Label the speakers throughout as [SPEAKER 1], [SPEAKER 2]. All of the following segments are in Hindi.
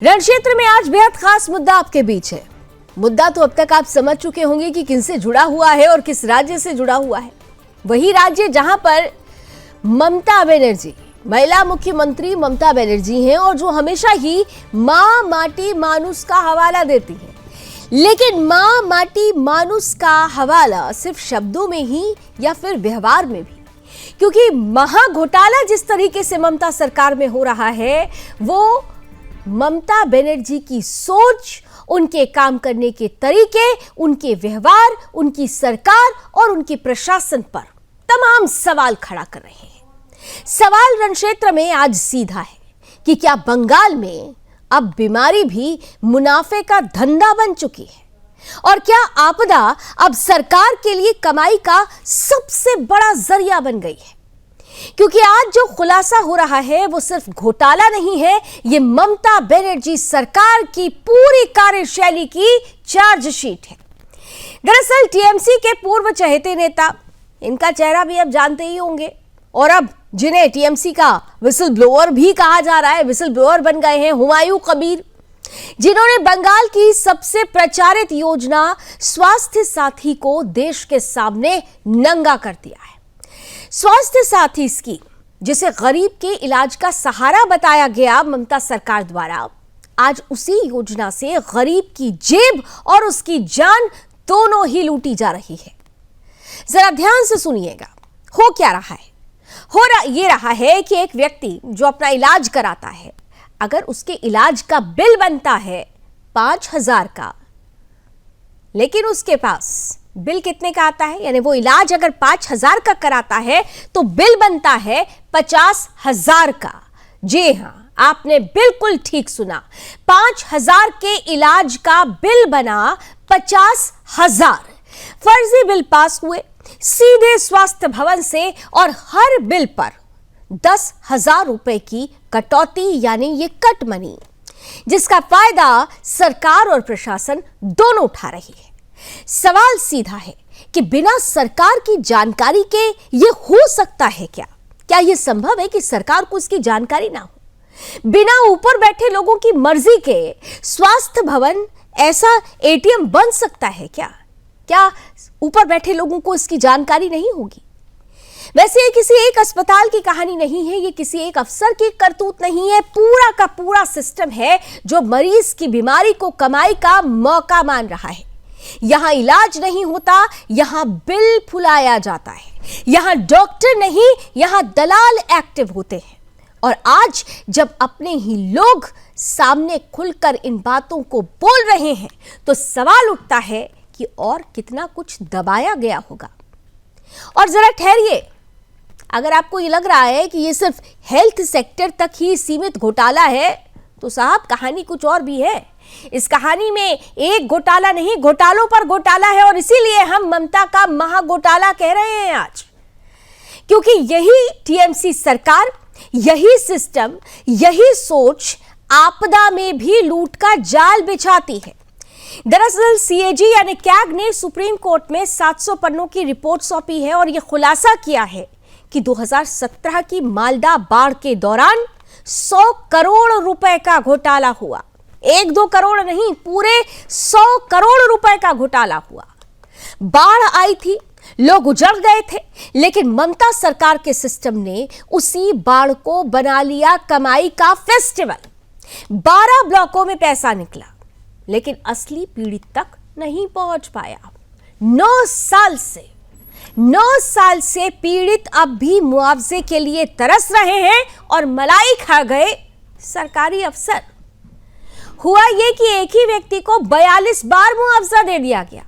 [SPEAKER 1] रण क्षेत्र में आज बेहद खास मुद्दा आपके बीच है। मुद्दा तो अब तक आप समझ चुके होंगे कि किनसे जुड़ा हुआ है और किस राज्य से जुड़ा हुआ है। वही राज्य जहां पर ममता बनर्जी, महिला मुख्यमंत्री ममता बनर्जी हैं और जो हमेशा ही मां माटी मानुस का हवाला देती हैं। लेकिन मां माटी मानुस का हवाला सिर्फ शब्दों में ही या फिर व्यवहार में भी, क्योंकि महा घोटाला जिस तरीके से ममता सरकार में हो रहा है वो ममता बनर्जी की सोच, उनके काम करने के तरीके, उनके व्यवहार, उनकी सरकार और उनके प्रशासन पर तमाम सवाल खड़ा कर रहे हैं। सवाल रण क्षेत्र में आज सीधा है कि क्या बंगाल में अब बीमारी भी मुनाफे का धंधा बन चुकी है और क्या आपदा अब सरकार के लिए कमाई का सबसे बड़ा जरिया बन गई है। क्योंकि आज जो खुलासा हो रहा है वो सिर्फ घोटाला नहीं है, ये ममता बनर्जी सरकार की पूरी कार्यशैली की चार्जशीट है। दरअसल टीएमसी के पूर्व चहेते नेता, इनका चेहरा भी अब जानते ही होंगे, और अब जिन्हें टीएमसी का विसल ब्लोअर भी कहा जा रहा है, विसल ब्लोअर बन गए हैं हुमायूं कबीर, जिन्होंने बंगाल की सबसे प्रचारित योजना स्वास्थ्य साथी को देश के सामने नंगा कर दिया है। स्वास्थ्य साथी स्कीम, जिसे गरीब के इलाज का सहारा बताया गया ममता सरकार द्वारा, आज उसी योजना से गरीब की जेब और उसकी जान दोनों ही लूटी जा रही है। जरा ध्यान से सुनिएगा, हो क्या रहा है। ये रहा है कि एक व्यक्ति जो अपना इलाज कराता है, अगर उसके इलाज का बिल बनता है 5,000 का, लेकिन उसके पास बिल कितने का आता है, यानी वो इलाज अगर 5,000 का कराता है तो बिल बनता है 50,000 का। जी हां, आपने बिल्कुल ठीक सुना, 5,000 के इलाज का बिल बना 50,000। फर्जी बिल पास हुए सीधे स्वास्थ्य भवन से और हर बिल पर 10,000 रुपए की कटौती, यानी ये कट मनी, जिसका फायदा सरकार और प्रशासन दोनों उठा रही है। सवाल सीधा है कि बिना सरकार की जानकारी के ये हो सकता है क्या? क्या यह संभव है कि सरकार को इसकी जानकारी ना हो? बिना ऊपर बैठे लोगों की मर्जी के स्वास्थ्य भवन ऐसा एटीएम बन सकता है क्या? क्या ऊपर बैठे लोगों को इसकी जानकारी नहीं होगी? वैसे ये किसी एक अस्पताल की कहानी नहीं है, ये किसी एक अफसर की करतूत नहीं है, पूरा का पूरा सिस्टम है जो मरीज की बीमारी को कमाई का मौका मान रहा है। यहां इलाज नहीं होता, यहां बिल फुलाया जाता है। यहां डॉक्टर नहीं, यहां दलाल एक्टिव होते हैं। और आज जब अपने ही लोग सामने खुलकर इन बातों को बोल रहे हैं तो सवाल उठता है कि और कितना कुछ दबाया गया होगा। और जरा ठहरिए, अगर आपको ये लग रहा है कि ये सिर्फ हेल्थ सेक्टर तक ही सीमित घोटाला है तो साहब कहानी कुछ और भी है। इस कहानी में एक घोटाला नहीं, घोटालों पर घोटाला है, और इसीलिए हम ममता का महा घोटाला कह रहे हैं आज, क्योंकि यही टीएमसी सरकार, यही सिस्टम, यही सोच आपदा में भी लूट का जाल बिछाती है। दरअसल सीएजी यानी कैग ने सुप्रीम कोर्ट में 700 पन्नों की रिपोर्ट सौंपी है और यह खुलासा किया है कि 2017 की मालदा बाढ़ के दौरान 100 करोड़ रुपए का घोटाला हुआ। 1-2 करोड़ नहीं, पूरे 100 करोड़ रुपए का घोटाला हुआ। बाढ़ आई थी, लोग उजड़ गए थे, लेकिन ममता सरकार के सिस्टम ने उसी बाढ़ को बना लिया कमाई का फेस्टिवल। 12 ब्लॉकों में पैसा निकला, लेकिन असली पीड़ित तक नहीं पहुंच पाया। 9 साल से पीड़ित अब भी मुआवजे के लिए तरस रहे हैं और मलाई खा गए सरकारी अफसर। हुआ यह कि एक ही व्यक्ति को 42 बार मुआवजा दे दिया गया।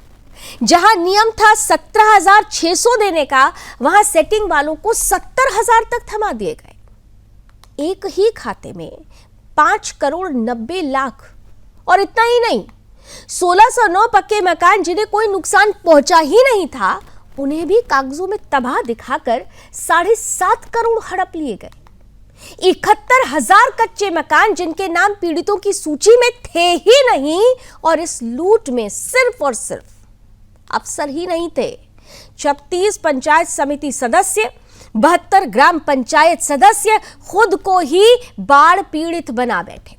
[SPEAKER 1] जहां नियम था 17,600 देने का, वहां सेटिंग वालों को 70,000 तक थमा दिए गए। एक ही खाते में 5 करोड़ 90 लाख, और इतना ही नहीं, 1609 पक्के मकान जिन्हें कोई नुकसान पहुंचा ही नहीं था, उन्हें भी कागजों में तबाह दिखाकर 7.5 करोड़ हड़प लिए गए। 71,000 कच्चे मकान जिनके नाम पीड़ितों की सूची में थे ही नहीं, और इस लूट में सिर्फ और सिर्फ अफसर ही नहीं थे, 36 पंचायत समिति सदस्य, 72 ग्राम पंचायत सदस्य खुद को ही बाढ़ पीड़ित बना बैठे।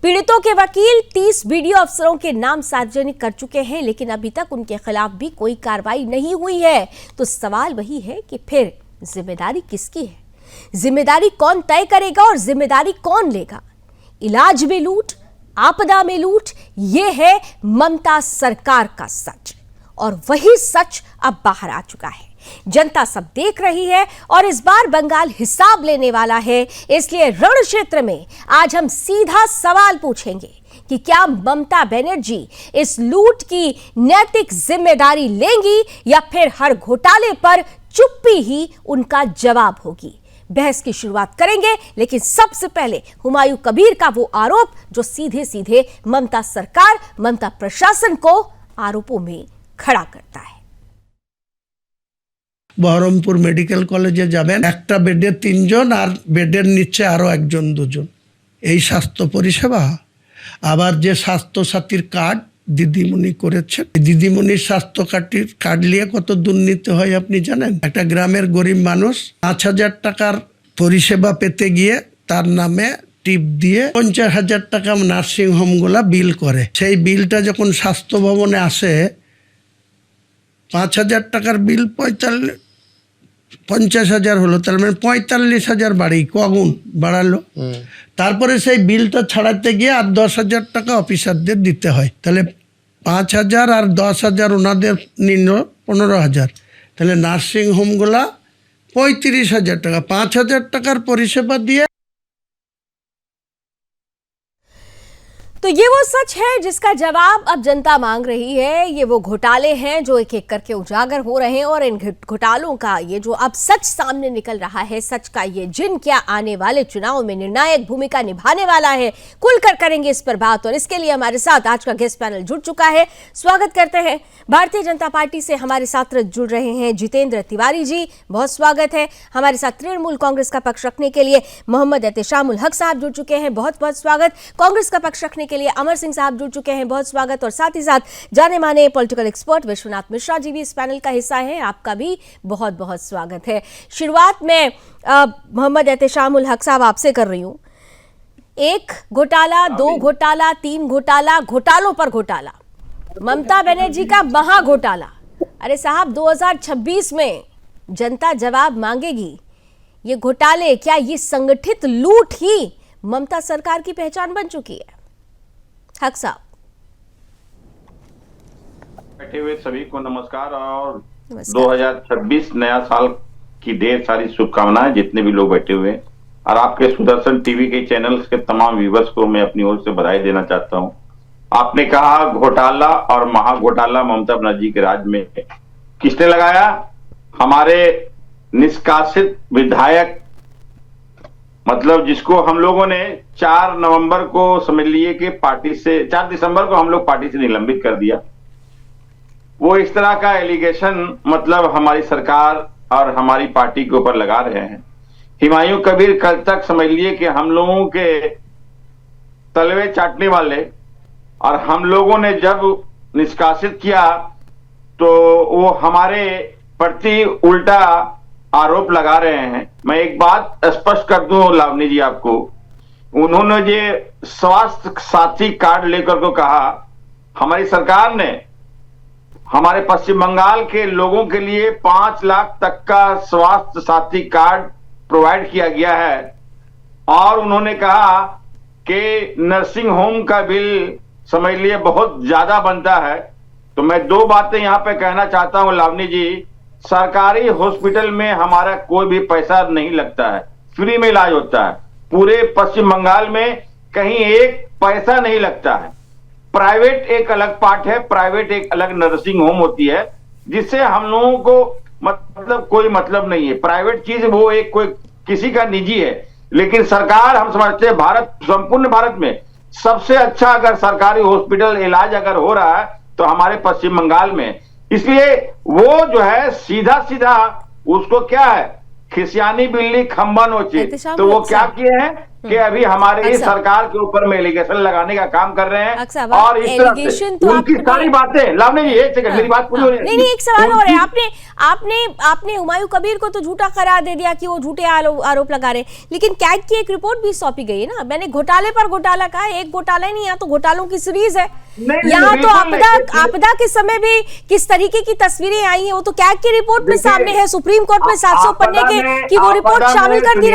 [SPEAKER 1] पीड़ितों के वकील 30 वीडियो अफसरों के नाम सार्वजनिक कर चुके हैं, लेकिन अभी तक उनके खिलाफ भी कोई कार्रवाई नहीं हुई है। तो सवाल वही है कि फिर जिम्मेदारी किसकी है? जिम्मेदारी कौन तय करेगा और जिम्मेदारी कौन लेगा? इलाज में लूट, आपदा में लूट, ये है ममता सरकार का सच, और वही सच अब बाहर आ चुका है। जनता सब देख रही है और इस बार बंगाल हिसाब लेने वाला है। इसलिए रण क्षेत्र में आज हम सीधा सवाल पूछेंगे कि क्या ममता बनर्जी इस लूट की नैतिक जिम्मेदारी लेंगी या फिर हर घोटाले पर चुप्पी ही उनका जवाब होगी। बहस की शुरुआत करेंगे, लेकिन सबसे पहले हुमायूं कबीर का वो आरोप जो सीधे सीधे ममता सरकार, ममता प्रशासन को आरोपों में खड़ा करता है।
[SPEAKER 2] বহরমপুর মেডিকেল কলেজে যাবেন, একটা বেডে 3 জন আর বেডের নিচে আরো 1 জন 2 জন, এই স্বাস্থ্য পরিষেবা। আবার যে স্বাস্থ্য সাথীর কার্ড দিদিমণি করেছে, দিদিমণির স্বাস্থ্য কার্ড নিয়ে কত দুর্নীতি হয় আপনি জানেন? একটা গ্রামের গরিব মানুষ 5,000 টাকার পরিষেবা পেতে গিয়ে তার নামে টিপ দিয়ে 50,000 টাকা নার্সিং হোমগুলা বিল করে। সেই বিলটা যখন স্বাস্থ্য ভবনে আসে, 5,000 টাকার বিল 50,000 হলো, তার মানে 45,000 বাড়ি কগুণ বাড়ালো। তারপরে সেই বিলটা ছাড়াতে গিয়ে আর 10,000 টাকা অফিসারদের দিতে হয়। তাহলে 5,000 আর 10,000 ওনাদের নিল 15,000। তাহলে নার্সিং হোমগুলা 35,000 টাকা, 5,000 টাকার পরিষেবা দিয়ে।
[SPEAKER 1] तो ये वो सच है जिसका जवाब अब जनता मांग रही है। ये वो घोटाले हैं जो एक एक करके उजागर हो रहे हैं, और इन घोटालों का ये जो अब सच सामने निकल रहा है, सच का ये जिन क्या आने वाले चुनाव में निर्णायक भूमिका निभाने वाला है, खुलकर करेंगे इस पर बात। और इसके लिए हमारे साथ आज का गेस्ट पैनल जुड़ चुका है। स्वागत करते हैं। भारतीय जनता पार्टी से हमारे साथ जुड़ रहे हैं जितेंद्र तिवारी जी, बहुत स्वागत है। हमारे साथ तृणमूल कांग्रेस का पक्ष रखने के लिए मोहम्मद एहतेशामुल हक साहब जुड़ चुके हैं, बहुत बहुत स्वागत। कांग्रेस का पक्ष रखने के लिए अमर सिंह साहब जुड़ चुके हैं, बहुत स्वागत। और साथ ही साथ जाने माने पॉलिटिकल एक्सपर्ट विश्वनाथ मिश्रा जी भी इस पैनल का हिस्सा हैं, आपका भी बहुत बहुत स्वागत है। शुरुआत में मोहम्मद एहतेशामुल हक साहब आपसे कर रही हूं। 1 घोटाला, 2 घोटाला, 3 घोटाला, घोटालों पर घोटाला, ममता बनर्जी का महा घोटाला। अरे साहब, 2026 में जनता जवाब मांगेगी। ये घोटाले, क्या ये संगठित लूट ही ममता सरकार की पहचान बन चुकी है? हक साहब।
[SPEAKER 3] बैठे हुए सभी को नमस्कार और 2026 नया साल की ढेर सारी शुभकामनाएं जितने भी लोग बैठे हुए हैं, और आपके सुदर्शन टीवी के चैनल्स के तमाम व्यूवर्स को मैं अपनी ओर से बधाई देना चाहता हूं। आपने कहा घोटाला और महा घोटाला ममता बनर्जी के राज में किसने लगाया? हमारे निष्कासित विधायक, मतलब जिसको हम लोगों ने 4 नवंबर को समझ लिए कि पार्टी से, 4 दिसंबर को हम लोग पार्टी से निलंबित कर दिया। वो इस तरह का एलिगेशन मतलब हमारी सरकार और हमारी पार्टी के ऊपर लगा रहे हैं। हुमायूं कबीर कल तक समझ लिए कि हम लोगों के तलवे चाटने वाले, और हम लोगों ने जब निष्कासित किया तो वो हमारे प्रति उल्टा आरोप लगा रहे हैं। मैं एक बात स्पष्ट कर दूं लावनी जी आपको, उन्होंने ये स्वास्थ्य साथी कार्ड लेकर को कहा, हमारी सरकार ने हमारे पश्चिम बंगाल के लोगों के लिए 5 लाख तक का स्वास्थ्य साथी कार्ड प्रोवाइड किया गया है, और उन्होंने कहा कि नर्सिंग होम का बिल समझ लिए बहुत ज्यादा बनता है। तो मैं 2 बातें यहां पे कहना चाहता हूं लावनी जी। सरकारी हॉस्पिटल में हमारा कोई भी पैसा नहीं लगता है, फ्री में इलाज होता है। पूरे पश्चिम बंगाल में कहीं एक पैसा नहीं लगता है। प्राइवेट एक अलग पार्ट है, प्राइवेट एक अलग नर्सिंग होम होती है, जिससे हम लोगों को मतलब कोई मतलब नहीं है। प्राइवेट चीज वो एक कोई किसी का निजी है, लेकिन सरकार, हम समझते हैं भारत, संपूर्ण भारत में सबसे अच्छा अगर सरकारी हॉस्पिटल इलाज अगर हो रहा है तो हमारे पश्चिम बंगाल में। इसलिए वो जो है सीधा सीधा उसको क्या है, खिसियानी बिल्ली खंबा नोचे। तो वो क्या किए हैं, कि अभी हमारे ही
[SPEAKER 1] अक्सर।
[SPEAKER 3] सरकार के ऊपर में एलिगेशन लगाने का काम कर रहे हैं।
[SPEAKER 1] अक्सर,
[SPEAKER 3] और इस तरह से
[SPEAKER 1] एलिगेशन तो
[SPEAKER 3] उनकी
[SPEAKER 1] आपने-
[SPEAKER 3] सारी बातें, लावनी जी एक सेकंड, मेरी बात पूरी हो रही है।
[SPEAKER 1] नहीं नहीं, एक सवाल और है।
[SPEAKER 3] उनकी-
[SPEAKER 1] आपने हुमायूं कबीर को तो झूठा करार दे दिया कि वो झूठे आरोप लगा रहे, लेकिन कैग की एक रिपोर्ट भी सौंपी गई है ना। मैंने घोटाले पर घोटाला कहा, एक घोटाला नहीं, यहाँ तो घोटालों की सीरीज है।
[SPEAKER 3] नहीं,
[SPEAKER 1] यहाँ तो
[SPEAKER 3] बिल्कुल नहीं।
[SPEAKER 1] आपदा के समय भी किस तरीके की तस्वीरें आई हैं वो तो कैग की रिपोर्ट में
[SPEAKER 3] देखिए,
[SPEAKER 1] सामने है। सुप्रीम कोर्ट में 700 पन्ने की वो रिपोर्ट
[SPEAKER 3] आपदा
[SPEAKER 1] शामिल
[SPEAKER 3] में
[SPEAKER 1] कर दी,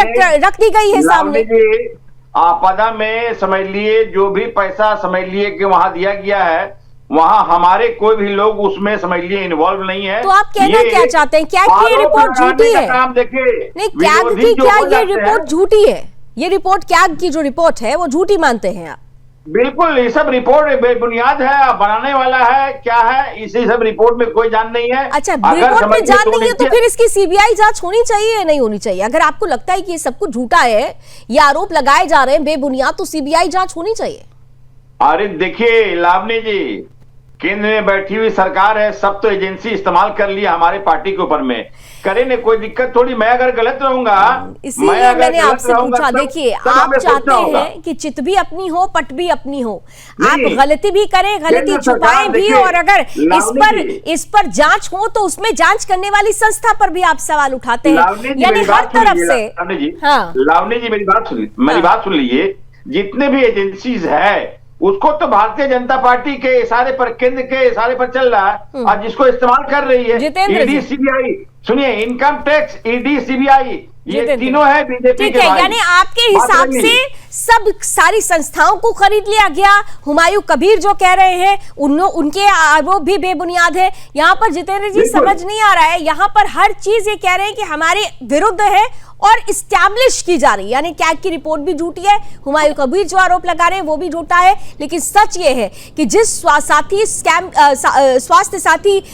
[SPEAKER 1] रख दी गई है सामने।
[SPEAKER 3] लावनी जी, आपदा में समझ लिए जो भी पैसा समझ लिए कि वहां दिया गया है, वहां हमारे कोई भी लोग उसमें समझ लिए इन्वॉल्व नहीं है।
[SPEAKER 1] तो आप कहना
[SPEAKER 3] ये
[SPEAKER 1] क्या चाहते हैं? कैग की
[SPEAKER 3] आरोप
[SPEAKER 1] रिपोर्ट
[SPEAKER 3] लगाने
[SPEAKER 1] झूठी
[SPEAKER 3] का
[SPEAKER 1] है?
[SPEAKER 3] काम देखिए,
[SPEAKER 1] नहीं, कैग
[SPEAKER 3] विरोधी
[SPEAKER 1] की
[SPEAKER 3] जो
[SPEAKER 1] क्या
[SPEAKER 3] हो
[SPEAKER 1] ये
[SPEAKER 3] जाते हैं-
[SPEAKER 1] रिपोर्ट झूठी है? ये रिपोर्ट कैग की जो रिपोर्ट है वो झूठी मानते हैं आप?
[SPEAKER 3] बिल्कुल, ये सब रिपोर्ट बेबुनियाद है, बनाने वाला है क्या है, इसी सब रिपोर्ट में कोई जान नहीं है।
[SPEAKER 1] अच्छा,
[SPEAKER 3] अगर
[SPEAKER 1] रिपोर्ट में
[SPEAKER 3] समझिए
[SPEAKER 1] जान नहीं है तो
[SPEAKER 3] नीचे-
[SPEAKER 1] फिर इसकी सीबीआई जांच होनी चाहिए या नहीं होनी चाहिए? अगर आपको लगता है कि ये सब कुछ झूठा है, ये आरोप लगाए जा रहे हैं बेबुनियाद, तो सीबीआई जांच होनी चाहिए।
[SPEAKER 3] अरे देखिए लावनी जी, केंद्र में बैठी हुई सरकार है, सब तो एजेंसी इस्तेमाल कर लिया हमारे पार्टी के ऊपर में, करे ने कोई दिक्कत थोड़ी। मैं अगर गलत रहूंगा,
[SPEAKER 1] इसीलिए
[SPEAKER 3] अगर
[SPEAKER 1] मैंने
[SPEAKER 3] गलत
[SPEAKER 1] आपसे
[SPEAKER 3] रहूंगा,
[SPEAKER 1] पूछा।
[SPEAKER 3] तब-
[SPEAKER 1] देखिए,
[SPEAKER 3] तब
[SPEAKER 1] आप
[SPEAKER 3] हमें
[SPEAKER 1] चाहते
[SPEAKER 3] सोचना होगा।
[SPEAKER 1] हैं कि चित भी अपनी हो, पट भी अपनी हो। आप
[SPEAKER 3] नहीं,
[SPEAKER 1] गलती भी करें, गलती
[SPEAKER 3] केंद्र सरकार
[SPEAKER 1] छुपाएं भी,
[SPEAKER 3] देखिए,
[SPEAKER 1] और अगर
[SPEAKER 3] लावनी
[SPEAKER 1] इस पर जांच हो तो उसमें जांच करने वाली संस्था पर भी आप सवाल उठाते
[SPEAKER 3] लावनी
[SPEAKER 1] हैं।
[SPEAKER 3] जी,
[SPEAKER 1] यानी
[SPEAKER 3] मेरी
[SPEAKER 1] हर
[SPEAKER 3] बात सुन
[SPEAKER 1] तरफ
[SPEAKER 3] लीजिए,
[SPEAKER 1] से।
[SPEAKER 3] लावनी जी,
[SPEAKER 1] हाँ,
[SPEAKER 3] लावनी जी मेरी बात सुन लीजिए। जितने भी एजेंसीज है उसको तो भारतीय जनता पार्टी के इशारे पर, केंद्र के इशारे पर चल रहा है, और जिसको इस्तेमाल कर रही है
[SPEAKER 1] जितेंद्र जी।
[SPEAKER 3] ED CBI. सुनिए, इनकम टैक्स, ईडी सीबीआई, ये
[SPEAKER 1] जितेंद्र,
[SPEAKER 3] तीनों है बीजेपी
[SPEAKER 1] ठीक
[SPEAKER 3] के
[SPEAKER 1] है।
[SPEAKER 3] भाई।
[SPEAKER 1] यानी आपके
[SPEAKER 3] बात
[SPEAKER 1] हिसाब
[SPEAKER 3] समझ
[SPEAKER 1] से
[SPEAKER 3] लीजिए।
[SPEAKER 1] सब सारी संस्थाओं को खरीद लिया गया। हुमायूं कबीर जो कह रहे हैं उनके आरोप भी बेबुनियाद है। यहाँ पर जितेंद्र जी
[SPEAKER 3] बिल्कुल।
[SPEAKER 1] समझ नहीं आ रहा है, यहाँ पर हर चीज ये कह रहे हैं कि हमारे विरुद्ध है और इस्टेब्लिश की जा रही है। यानी कैग की रिपोर्ट भी झूठी है, हुमायूं कबीर जो आरोप लगा रहे हैं वो भी झूठा है। लेकिन सच ये है कि जिस स्वास्थ्य साथी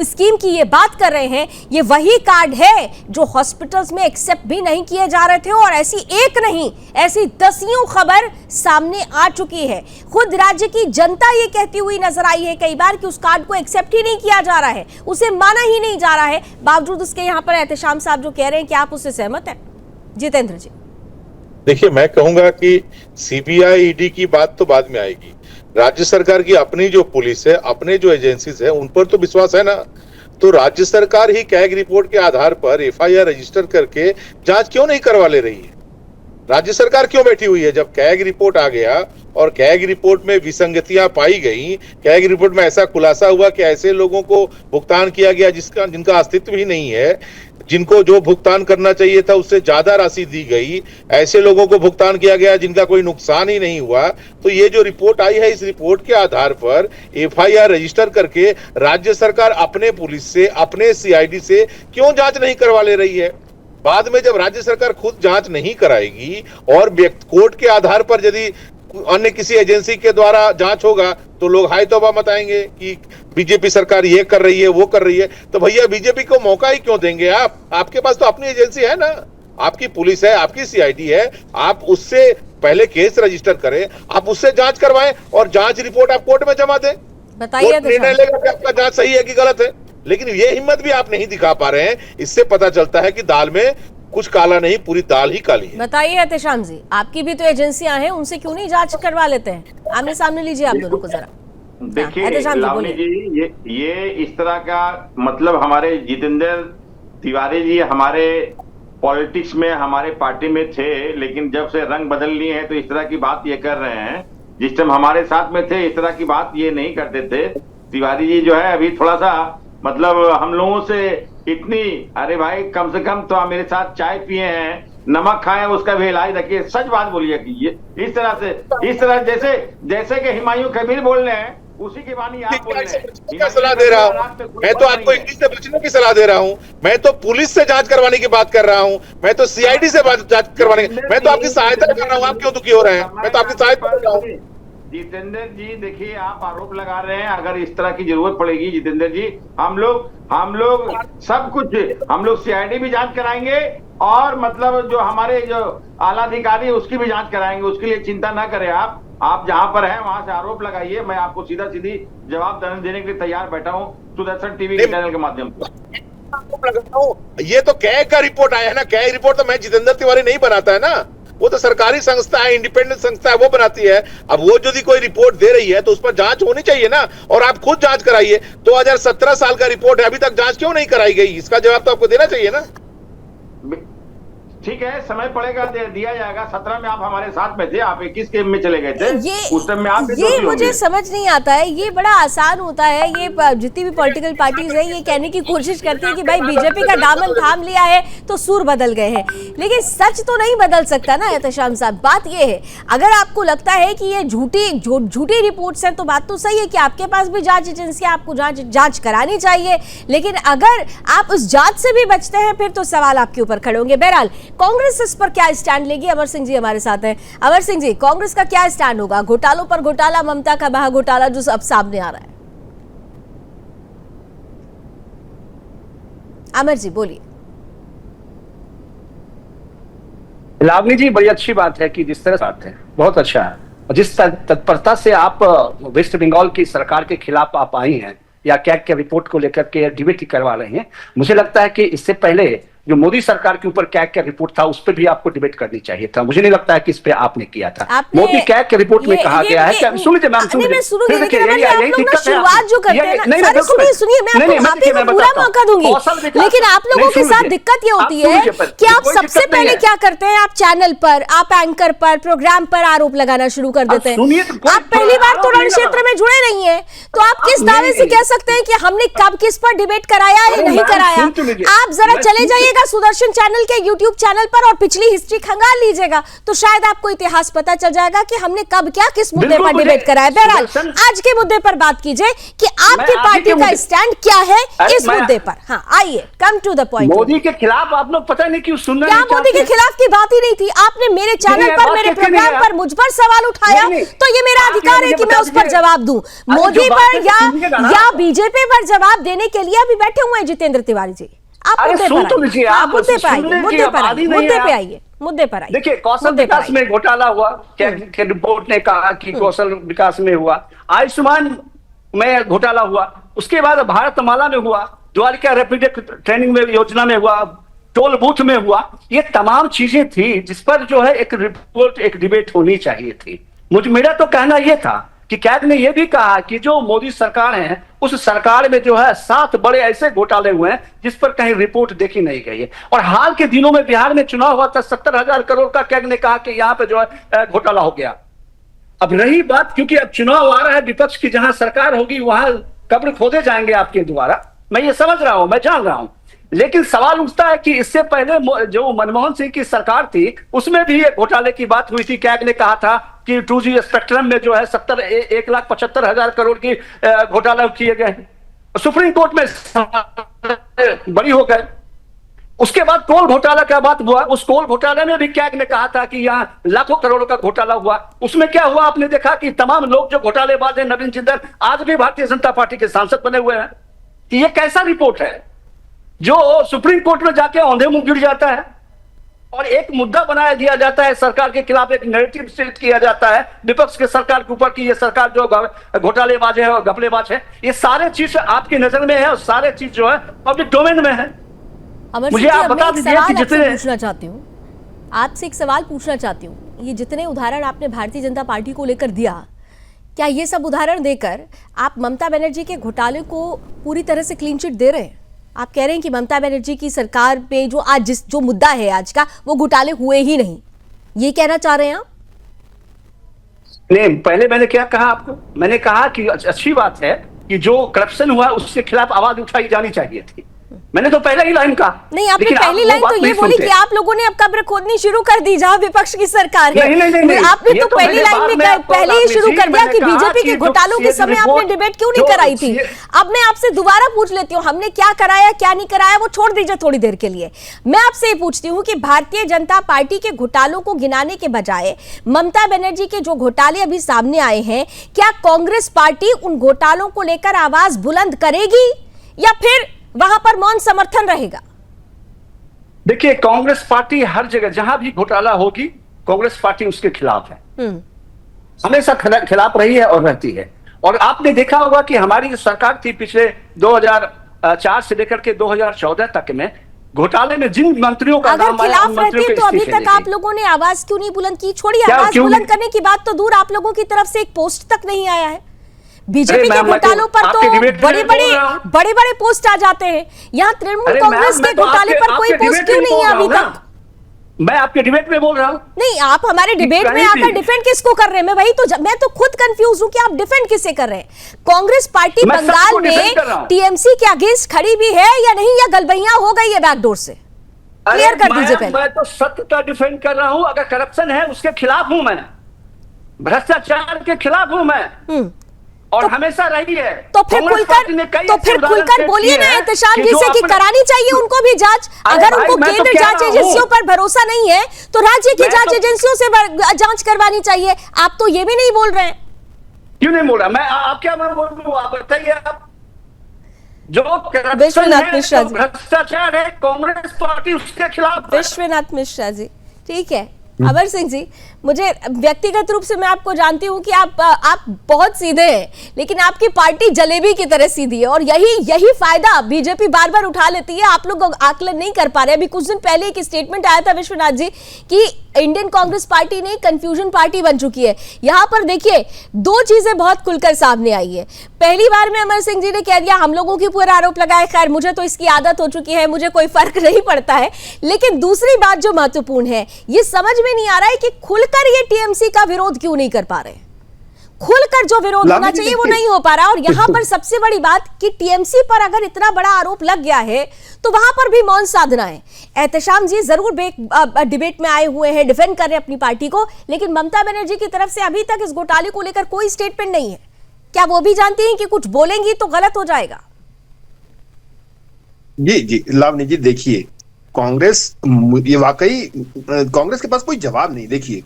[SPEAKER 1] स्कीम की ये बात कर रहे हैं, ये वही कार्ड है जो हॉस्पिटल्स में एक्सेप्ट भी नहीं किए जा रहे थे। और ऐसी एक नहीं, ऐसी दसियों खबर सामने आ चुकी है। खुद राज्य की जनता ये कहती हुई नजर आई है कई बार कि उस कार्ड को एक्सेप्ट ही नहीं किया जा रहा है, उसे माना ही नहीं जा रहा है। बावजूद उसके यहाँ पर एहतेशाम साहब जो कह रहे हैं कि आप उससे सहमत हैं। जितेंद्र जी,
[SPEAKER 4] देखिए, मैं कहूंगा कि सीबीआई ईडी की बात तो बाद में आएगी। राज्य सरकार की अपनी जो पुलिस है, अपने जो एजेंसीज है, उन पर तो विश्वास है ना। तो राज्य सरकार ही कैग रिपोर्ट के आधार पर एफआईआर रजिस्टर करके जांच क्यों नहीं करवा ले रही है? राज्य सरकार क्यों बैठी हुई है? जब कैग रिपोर्ट आ गया और कैग रिपोर्ट में विसंगतियां पाई गई, कैग रिपोर्ट में ऐसा खुलासा हुआ कि ऐसे लोगों को भुगतान किया गया जिनका अस्तित्व ही नहीं है, जिनको जो भुगतान करना चाहिए था उससे ज्यादा राशि दी गई, ऐसे लोगों को भुगतान किया गया जिनका कोई नुकसान ही नहीं हुआ। तो ये जो रिपोर्ट आई है, इस रिपोर्ट के आधार पर एफआईआर रजिस्टर करके राज्य सरकार अपने पुलिस से, अपने सीआईडी से क्यों जांच नहीं करवा ले रही है? बाद में जब राज्य सरकार खुद जांच नहीं कराएगी और कोर्ट के आधार पर यदि अन्य किसी एजेंसी के द्वारा जांच होगा तो लोग हाय तौबा मचाएंगे कि बीजेपी सरकार ये कर रही है, वो कर रही है। तो भैया, बीजेपी को मौका ही क्यों देंगे आप? आपके पास तो अपनी एजेंसी है ना, आपकी पुलिस है, आपकी सीआईडी है। आप उससे पहले केस रजिस्टर करें, आप उससे जांच करवाएं और जांच रिपोर्ट आप कोर्ट में जमा दें।
[SPEAKER 1] बताइए।
[SPEAKER 4] कोर्ट निर्णय लेगा कि आपका जांच सही है कि गलत है। लेकिन ये हिम्मत भी आप नहीं दिखा पा रहे हैं। इससे पता चलता है कि दाल में कुछ काला नहीं, पूरी दाल ही काली है।
[SPEAKER 1] बताइए एहतेशाम जी, आपकी भी तो एजेंसियां हैं, उनसे क्यों नहीं जांच करवा लेते हैं? आमने सामने लीजिए आप दोनों को जरा।
[SPEAKER 3] देखिए
[SPEAKER 1] एहतेशाम जी,
[SPEAKER 3] लावनी
[SPEAKER 1] बोलिए।
[SPEAKER 3] जी, ये इस तरह का मतलब हमारे जितेंद्र तिवारी जी हमारे पॉलिटिक्स में, हमारे पार्टी में थे, लेकिन जब से रंग बदल लिए हैं तो इस तरह की बात ये कर रहे हैं। जिस टाइम हमारे साथ में थे इस तरह की बात ये नहीं करते थे। तिवारी जी जो है अभी थोड़ा सा मतलब हम लोगों से इतनी, अरे भाई कम से कम तो आप मेरे साथ चाय पिए हैं, नमक खाए, उसका भी इलाज रखिए, सच बात बोलिए कि ये इस तरह जैसे कि हुमायूं कबीर बोल रहे हैं उसी की वाणी आप बोल रहे हैं।
[SPEAKER 4] क्या सलाह दे रहा हूँ? मैं तो आपको इंग्लिश से बचने की सलाह दे रहा हूँ। मैं तो पुलिस से जांच करवाने की बात कर रहा हूँ। मैं तो सीआईडी से जांच करवाने की, मैं तो आपकी सहायता कर रहा हूँ। आप क्यों दुखी हो रहे हैं? मैं तो आपकी सहायता कर रहा हूँ।
[SPEAKER 3] जितेंद्र जी देखिए, आप आरोप लगा रहे हैं, अगर इस तरह की जरूरत पड़ेगी जितेंद्र जी, हम लोग सब कुछ, हम लोग सीआईडी भी जांच कराएंगे और मतलब जो हमारे जो आला अधिकारी है उसकी भी जांच कराएंगे। उसके लिए चिंता ना करें आप जहां पर हैं वहां से आरोप लगाइए। मैं आपको सीधा सीधी जवाब देने के लिए तैयार बैठा हूं सुदर्शन टीवी के चैनल के माध्यम से।
[SPEAKER 4] ये तो कैग का रिपोर्ट आया है ना। कैग रिपोर्ट तो मैं जितेंद्र तिवारी नहीं बनाता है ना। वो तो सरकारी संस्था है, इंडिपेंडेंट संस्था है, वो बनाती है। अब वो यदि कोई रिपोर्ट दे रही है तो उस पर जांच होनी चाहिए ना, और आप खुद जांच कराइए। 2017 साल का रिपोर्ट है, अभी तक जांच क्यों नहीं कराई गई? इसका जवाब तो आपको देना चाहिए ना।
[SPEAKER 3] ठीक है, समय पड़ेगा, दिया जाएगा। 17 में आप हमारे साथ में थे, आप 21 के में चले गए थे, उस टाइम में आप
[SPEAKER 1] ये मुझे समझ नहीं आता है। ये बड़ा आसान होता है, ये जितनी भी पॉलिटिकल पार्टीज है ये कहने की कोशिश करती है कि भाई बीजेपी का दामन थाम लिया है तो सूर बदल गए हैं, लेकिन सच तो नहीं बदल सकता ना एहतशाम साहब। बात ये है, अगर आपको लगता है कि ये झूठी रिपोर्ट्स हैं तो बात तो सही है कि आपके पास भी जांच एजेंसी, आपको जांच करानी चाहिए, लेकिन अगर आप उस जांच से भी बचते हैं फिर तो सवाल आपके ऊपर खड़े होंगे। बहरहाल कांग्रेस इस पर क्या स्टैंड लेगी? अमर सिंह जी हमारे साथ हैं। अमर सिंह जी, कांग्रेस का क्या स्टैंड होगा? घोटालों पर घोटाला, ममता का महा घोटाला जो अब सामने आ रहा है। अमर जी बोलिए।
[SPEAKER 5] लावनी जी, बड़ी अच्छी बात है कि जिस तरह बात है, बहुत अच्छा है, और जिस तत्परता से आप वेस्ट बंगाल की सरकार के खिलाफ आप आई हैं या कैग के रिपोर्ट को लेकर के डिबेट करवा रहे हैं, मुझे लगता है कि इससे पहले जो मोदी सरकार के ऊपर कैग का रिपोर्ट था उस पर भी आपको डिबेट करनी चाहिए था। मुझे नहीं लगता है कि इस पे आपने किया था। मोदी कैग के रिपोर्ट में कहा गया है कि सुन लीजिए मैम, शुरुआत
[SPEAKER 1] जो करते हैं ना, सुनिए मैं पूरा मौका दूंगी, लेकिन आप लोगों के साथ दिक्कत ये होती है कि आप सबसे पहले क्या करते हैं, आप चैनल पर, आप एंकर पर, प्रोग्राम पर आरोप लगाना शुरू कर देते हैं। आप पहली बार तो रण क्षेत्र में जुड़े नहीं है, तो आप किस दावे से कह सकते हैं कि हमने कब किस पर डिबेट कराया या नहीं कराया? आप जरा चले जाइएगा सुदर्शन चैनल के YouTube चैनल पर और पिछली हिस्ट्री खंगाल लीजिएगा, तो शायद आपको इतिहास पता चल जाएगा कि हमने कब क्या किस मुद्दे पर डिबेट कराया। बहरहाल आज के मुद्दे पर बात कीजिए कि आपकी पार्टी का स्टैंड क्या है इस मुद्दे पर। हाँ आइए, come to the point.
[SPEAKER 5] Modi के खिलाफ आप लोग पता नहीं क्यों सुन रहे हैं।
[SPEAKER 1] क्या मोदी के खिलाफ की बात ही नहीं थी? आपने मेरे चैनल पर, मेरे प्रोग्राम पर मुझ पर सवाल उठाया, तो ये मेरा अधिकार है कि मैं उस पर जवाब दूं। मोदी पर या बीजेपी पर जवाब देने के लिए अभी बैठे हुए हैं जितेंद्र तिवारी जी। आप मुद्दे पर आइए।
[SPEAKER 5] देखिए, कौशल विकास में घोटाला हुआ, के रिपोर्ट ने कहा कि कौशल विकास में हुआ, आयुष्मान में घोटाला हुआ, उसके बाद भारतमाला में हुआ, द्वारिका रैपिड ट्रेनिंग में योजना में हुआ, टोल बूथ में हुआ। ये तमाम चीजें थी जिस पर जो है एक रिपोर्ट, एक डिबेट होनी चाहिए थी। मेरा तो कहना यह था कि कैग ने यह भी कहा कि जो मोदी सरकार है उस सरकार में जो है 7 बड़े ऐसे घोटाले हुए हैं जिस पर कहीं रिपोर्ट देखी नहीं गई है। और हाल के दिनों में बिहार में चुनाव हुआ था, 70,000 करोड़ का कैग ने कहा कि यहां पे जो है घोटाला हो गया। अब रही बात, क्योंकि अब चुनाव आ रहा है, विपक्ष की जहां सरकार होगी वहां कब्र खोदे जाएंगे आपके द्वारा, मैं ये समझ रहा हूं, मैं जान रहा हूं, लेकिन सवाल उठता है कि इससे पहले जो मनमोहन सिंह की सरकार थी उसमें भी एक घोटाले की बात हुई थी। कैग ने कहा था कि 2G स्पेक्ट्रम में जो है 1,75,000 करोड़ की घोटाला किए गए, सुप्रीम कोर्ट में बरी हो गए। उसके बाद कोल घोटाला का बात हुआ, उस कोल घोटाले में भी कैग ने कहा था कि यहाँ लाखों करोड़ों का घोटाला हुआ। उसमें क्या हुआ, आपने देखा कि तमाम लोग जो घोटालेबाज हैं, नवीन जिंदल आज भी भारतीय जनता पार्टी के सांसद बने हुए हैं। कि ये कैसा रिपोर्ट है जो सुप्रीम कोर्ट में जाके औंधे मुंह गिर जाता है और एक मुद्दा बनाया दिया जाता है, सरकार के खिलाफ एक नैरेटिव सेट किया जाता है विपक्ष के सरकार के ऊपर कि ये सरकार जो घोटालेबाज है और घपलेबाज है। ये सारे चीज आपकी नजर में है और सारे चीज जो है पब्लिक डोमेन में है। मुझे आप बता दीजिए कि जितने
[SPEAKER 1] पूछना चाहती हूँ, आपसे एक सवाल पूछना चाहती हूँ, ये जितने उदाहरण आपने भारतीय जनता पार्टी को लेकर दिया, क्या ये सब उदाहरण देकर आप ममता बनर्जी के घोटाले को पूरी तरह से क्लीन चिट दे रहे हैं? आप कह रहे हैं कि ममता बनर्जी की सरकार पे जो मुद्दा है आज का, वो घोटाले हुए ही नहीं, ये कहना चाह रहे हैं आप?
[SPEAKER 5] नहीं, पहले मैंने क्या कहा आपको, मैंने कहा कि अच्छी बात है कि जो करप्शन हुआ उसके खिलाफ आवाज उठाई जानी चाहिए थी। मैंने तो पहले ही लाइन कहा।
[SPEAKER 1] नहीं, आपने पहली लाइन तो ये बोली कि आप लोगों ने अब कब्र खोदनी शुरू कर दी जहां विपक्ष की सरकार है।
[SPEAKER 5] नहीं,
[SPEAKER 1] आपने तो पहली लाइन में पहले ही शुरू कर दिया कि बीजेपी के घोटालों के समय आपने डिबेट क्यों नहीं कराई थी। अब मैं आपसे दोबारा पूछ लेती हूँ, हमने क्या कराया क्या नहीं कराया वो छोड़ दीजिए थोड़ी देर के लिए। मैं आपसे ये पूछती हूँ कि भारतीय जनता पार्टी के घोटालों को गिनाने के बजाय ममता बनर्जी के जो घोटाले अभी सामने आए हैं, क्या कांग्रेस पार्टी उन घोटालों को लेकर आवाज बुलंद करेगी या फिर वहां पर मौन समर्थन रहेगा?
[SPEAKER 5] देखिए, कांग्रेस पार्टी हर जगह जहां भी घोटाला होगी कांग्रेस पार्टी उसके खिलाफ है, हमेशा खिलाफ रही है और रहती है। और आपने देखा होगा कि हमारी जो सरकार थी पिछले 2004 से लेकर के 2014 तक में घोटाले में जिन मंत्रियों का
[SPEAKER 1] अगर
[SPEAKER 5] नाम आया,
[SPEAKER 1] खिलाफ
[SPEAKER 5] उन मंत्रियों
[SPEAKER 1] रहते
[SPEAKER 5] के
[SPEAKER 1] तो अभी
[SPEAKER 5] इस्तीफे
[SPEAKER 1] तक आप
[SPEAKER 5] देंगे।
[SPEAKER 1] लोगों ने आवाज क्यों नहीं बुलंद की? छोड़िए,
[SPEAKER 5] क्या
[SPEAKER 1] आवाज
[SPEAKER 5] क्यों
[SPEAKER 1] बुलंद
[SPEAKER 5] नहीं?
[SPEAKER 1] करने की बात तो दूर, आप लोगों की तरफ से एक पोस्ट तक नहीं आया है। बीजेपी
[SPEAKER 5] अरे
[SPEAKER 1] के
[SPEAKER 5] मैम, मैं तो
[SPEAKER 1] घोटालों पर तो
[SPEAKER 5] आपके डिबेट में
[SPEAKER 1] बड़े
[SPEAKER 5] बोल रहा हूं।
[SPEAKER 1] बड़े पोस्ट आ जाते हैं। यहाँ तृणमूल
[SPEAKER 5] अरे
[SPEAKER 1] कांग्रेस
[SPEAKER 5] मैम,
[SPEAKER 1] के
[SPEAKER 5] मैं तो
[SPEAKER 1] घोटाले
[SPEAKER 5] आपके-
[SPEAKER 1] पर कोई
[SPEAKER 5] आपके
[SPEAKER 1] पोस्ट
[SPEAKER 5] डिबेट
[SPEAKER 1] क्यों
[SPEAKER 5] में
[SPEAKER 1] नहीं है
[SPEAKER 5] बोल
[SPEAKER 1] अभी
[SPEAKER 5] रहा हूं
[SPEAKER 1] तक?
[SPEAKER 5] ना। मैं आपके डिबेट में बोल रहा हूं।
[SPEAKER 1] नहीं, आप हमारे डिबेट में
[SPEAKER 5] कहीं
[SPEAKER 1] आकर
[SPEAKER 5] भी।
[SPEAKER 1] डिफेंड किसको कर रहे हैं? मैं वही तो मैं तो खुद कंफ्यूज हूं कि आप डिफेंड किससे कर रहे हैं। कांग्रेस पार्टी
[SPEAKER 5] मैं
[SPEAKER 1] बंगाल
[SPEAKER 5] सबको
[SPEAKER 1] में
[SPEAKER 5] defend कर रहा हूं।
[SPEAKER 1] टीएमसी के अगेंस्ट खड़ी भी है या नहीं, या गलबैया हो गई है बैकडोर से? क्लियर कर दीजिए पहले।
[SPEAKER 5] मैं तो सत्य का डिफेंड कर रहा हूं। अगर करप्शन है उसके खिलाफ हूं मैं, भ्रष्टाचार के खिलाफ हूं मैं, और हमेशा रही है।
[SPEAKER 1] तो फिर
[SPEAKER 5] कांग्रेस पार्टी ने कई ऐसे उदाहरण
[SPEAKER 1] खुलकर
[SPEAKER 5] पेश
[SPEAKER 1] बोलिए
[SPEAKER 5] किए
[SPEAKER 1] ना
[SPEAKER 5] हैं
[SPEAKER 1] एहतशाम जी
[SPEAKER 5] जो
[SPEAKER 1] से कि
[SPEAKER 5] अपने-
[SPEAKER 1] करानी चाहिए उनको भी जांच।
[SPEAKER 5] अरे
[SPEAKER 1] अगर
[SPEAKER 5] भाई,
[SPEAKER 1] उनको
[SPEAKER 5] मैं तो
[SPEAKER 1] केंद्र
[SPEAKER 5] कह
[SPEAKER 1] जांच
[SPEAKER 5] रहा हूं।
[SPEAKER 1] एजेंसियों पर भरोसा नहीं है तो राज्य की
[SPEAKER 5] मैं
[SPEAKER 1] जांच
[SPEAKER 5] तो-
[SPEAKER 1] एजेंसियों से जांच करवानी चाहिए। आप तो ये भी नहीं बोल रहे हैं।
[SPEAKER 5] क्यों नहीं बोल रहा मैं? आप क्या मैं बोल रहा हूं? आप बताइए। आप जो करप्शन
[SPEAKER 1] विश्वनाथ
[SPEAKER 5] है,
[SPEAKER 1] मिश्रा
[SPEAKER 5] जो
[SPEAKER 1] जी।
[SPEAKER 5] भ्रष्टाचार है, कांग्रेस पार्टी उसके खिलाफ है।
[SPEAKER 1] विश्वनाथ मिश्रा जी, ठीक है। अमर सिंह जी, मुझे व्यक्तिगत रूप से मैं आपको जानती हूं कि आप बहुत सीधे हैं, लेकिन आपकी पार्टी जलेबी की तरह सीधी है और यही फायदा बीजेपी बार बार उठा लेती है। आप लोग आकलन नहीं कर पा रहे। अभी कुछ दिन पहले एक स्टेटमेंट आया था विश्वनाथ जी कि इंडियन कांग्रेस पार्टी नहीं कंफ्यूजन पार्टी बन चुकी है। यहां पर देखिए दो चीजें बहुत खुलकर सामने आई है। पहली बार में अमर सिंह जी ने कह दिया हम लोगों के ऊपर आरोप लगाए, खैर मुझे तो इसकी आदत हो चुकी है, मुझे कोई फर्क नहीं पड़ता है। लेकिन दूसरी बात जो महत्वपूर्ण है, ये समझ में नहीं आ रहा है कि खुलकर ये टीएमसी का विरोध क्यों नहीं कर पा रहे। खुलकर जो विरोध होना चाहिए वो नहीं हो पा रहा। और यहां पर सबसे बड़ी बात कि टीएमसी पर अगर इतना बड़ा आरोप लग गया है तो वहां पर भी मौन साधना है। एहतशाम जी जरूर डिबेट में आए हुए हैं, डिफेंड कर रहे हैं अपनी पार्टी को, लेकिन ममता बनर्जी की तरफ से अभी तक इस घोटाले को लेकर कोई स्टेटमेंट नहीं है। क्या वो भी जानती हैं कि कुछ बोलेंगी तो गलत हो जाएगा?
[SPEAKER 6] जी लावनी जी, देखिए कांग्रेस, ये वाकई कांग्रेस के पास कोई जवाब नहीं। देखिए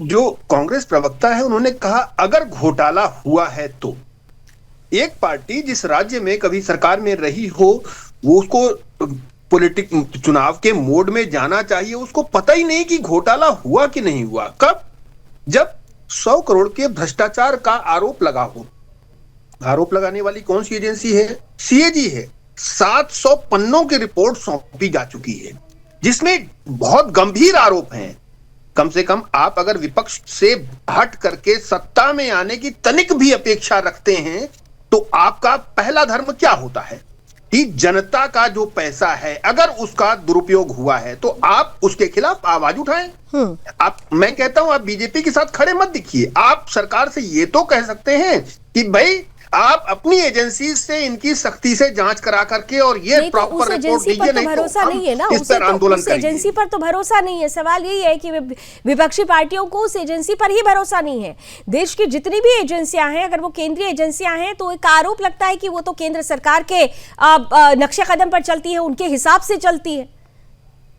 [SPEAKER 6] जो कांग्रेस प्रवक्ता है उन्होंने कहा अगर घोटाला हुआ है तो एक पार्टी जिस राज्य में कभी सरकार में रही हो वो उसको चुनाव के मोड में जाना चाहिए। उसको पता ही नहीं कि घोटाला हुआ कि नहीं हुआ। कब? जब 100 करोड़ के भ्रष्टाचार का आरोप लगा हो। आरोप लगाने वाली कौन सी एजेंसी है? सीएजी है। 700 पन्नों की रिपोर्ट सौंपी जा चुकी है जिसमें बहुत गंभीर आरोप हैं। कम से कम आप अगर विपक्ष से हट करके सत्ता में आने की तनिक भी अपेक्षा रखते हैं तो आपका पहला धर्म क्या होता है कि जनता का जो पैसा है अगर उसका दुरुपयोग हुआ है तो आप उसके खिलाफ आवाज उठाएं। मैं कहता हूं आप बीजेपी के साथ खड़े मत दिखिए। आप सरकार से ये तो कह सकते हैं कि भाई आप अपनी एजेंसी से इनकी सख्ती से जांच करा करके और ये प्रॉपर रिपोर्ट दीजिए, नहीं
[SPEAKER 1] भरोसा नहीं है ना,
[SPEAKER 6] इस पर आंदोलन
[SPEAKER 1] उस एजेंसी पर तो भरोसा नहीं है। सवाल यही है कि विपक्षी पार्टियों को उस एजेंसी पर ही भरोसा नहीं है। देश की जितनी भी एजेंसियां हैं, अगर वो केंद्रीय एजेंसियां हैं तो एक आरोप लगता है कि वो तो केंद्र सरकार के नक्शे कदम पर चलती है, उनके हिसाब से चलती है।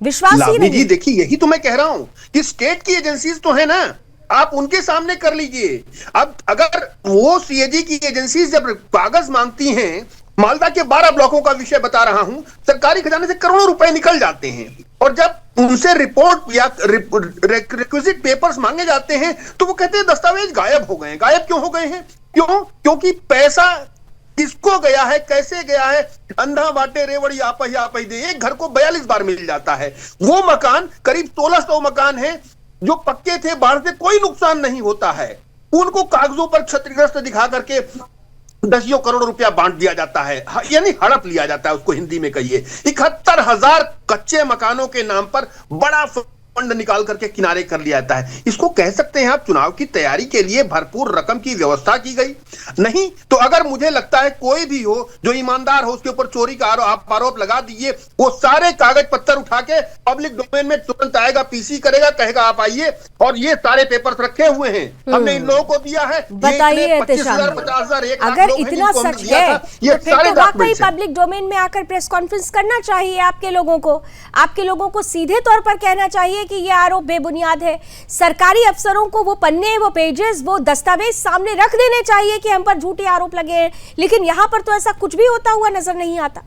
[SPEAKER 1] विश्वास ही नहीं।
[SPEAKER 6] जी देखिए यही तो मैं कह रहा हूं कि स्टेट की एजेंसीज तो है ना, आप उनके सामने कर लीजिए। अब अगर वो सीएजी की एजेंसी जब कागज मांगती हैं, मालदा के 12 ब्लॉकों का विषय बता रहा हूं, सरकारी खजाने से करोड़ों रुपए निकल जाते हैं और जब उनसे रिपोर्ट या रिक्विजिट पेपर्स मांगे जाते हैं तो वो कहते हैं दस्तावेज गायब हो गए हैं। गायब क्यों हो गए हैं? क्योंकि पैसा किसको गया है, कैसे गया है, अंधा बाटे रेवड़ी आप ही दे। एक घर को 42 बार मिल जाता है। वो मकान करीब 1600 मकान है जो पक्के थे, बाढ़ से कोई नुकसान नहीं होता है। उनको कागजों पर क्षतिग्रस्त दिखा करके 10 करोड़ रुपया बांट दिया जाता है, यानी हड़प लिया जाता है। उसको हिंदी में कहिए 71,000 कच्चे मकानों के नाम पर बड़ा फंड निकाल करके किनारे कर लिया जाता है। इसको कह सकते हैं आप चुनाव की तैयारी के लिए भरपूर रकम की व्यवस्था की गई? नहीं तो अगर मुझे लगता है कोई भी हो जो ईमानदार हो उसके ऊपर चोरी का आरोप लगा दीजिए, वो सारे कागज पत्तर उठा के पब्लिक डोमेन में तुरंत आएगा, पीसी करेगा, कहेगा आप आइए और ये सारे पेपर्स रखे हुए हैं, हमने इन लोगों को दिया है।
[SPEAKER 1] बताइए
[SPEAKER 6] 25,000, 50,000, 1 लाख
[SPEAKER 1] अगर
[SPEAKER 6] लोग हैं
[SPEAKER 1] इतना
[SPEAKER 6] जिनको हमने
[SPEAKER 1] सच
[SPEAKER 6] दिया
[SPEAKER 1] है
[SPEAKER 6] था, ये
[SPEAKER 1] तो फिर
[SPEAKER 6] सारे
[SPEAKER 1] तो वाकई
[SPEAKER 6] डॉक्यूमेंट्स हैं।
[SPEAKER 1] पब्लिक डोमेन में आकर प्रेस कॉन्फ्रेंस करना चाहिए। आपके लोगों को सीधे तौर पर कहना चाहिए कि ये आरोप बेबुनियाद है। सरकारी अफसरों को वो पन्ने, वो पेजेस, वो दस्तावेज सामने रख देने चाहिए कि हम पर झूठे आरोप लगे हैं, लेकिन यहां पर तो ऐसा कुछ भी होता हुआ नजर नहीं आता।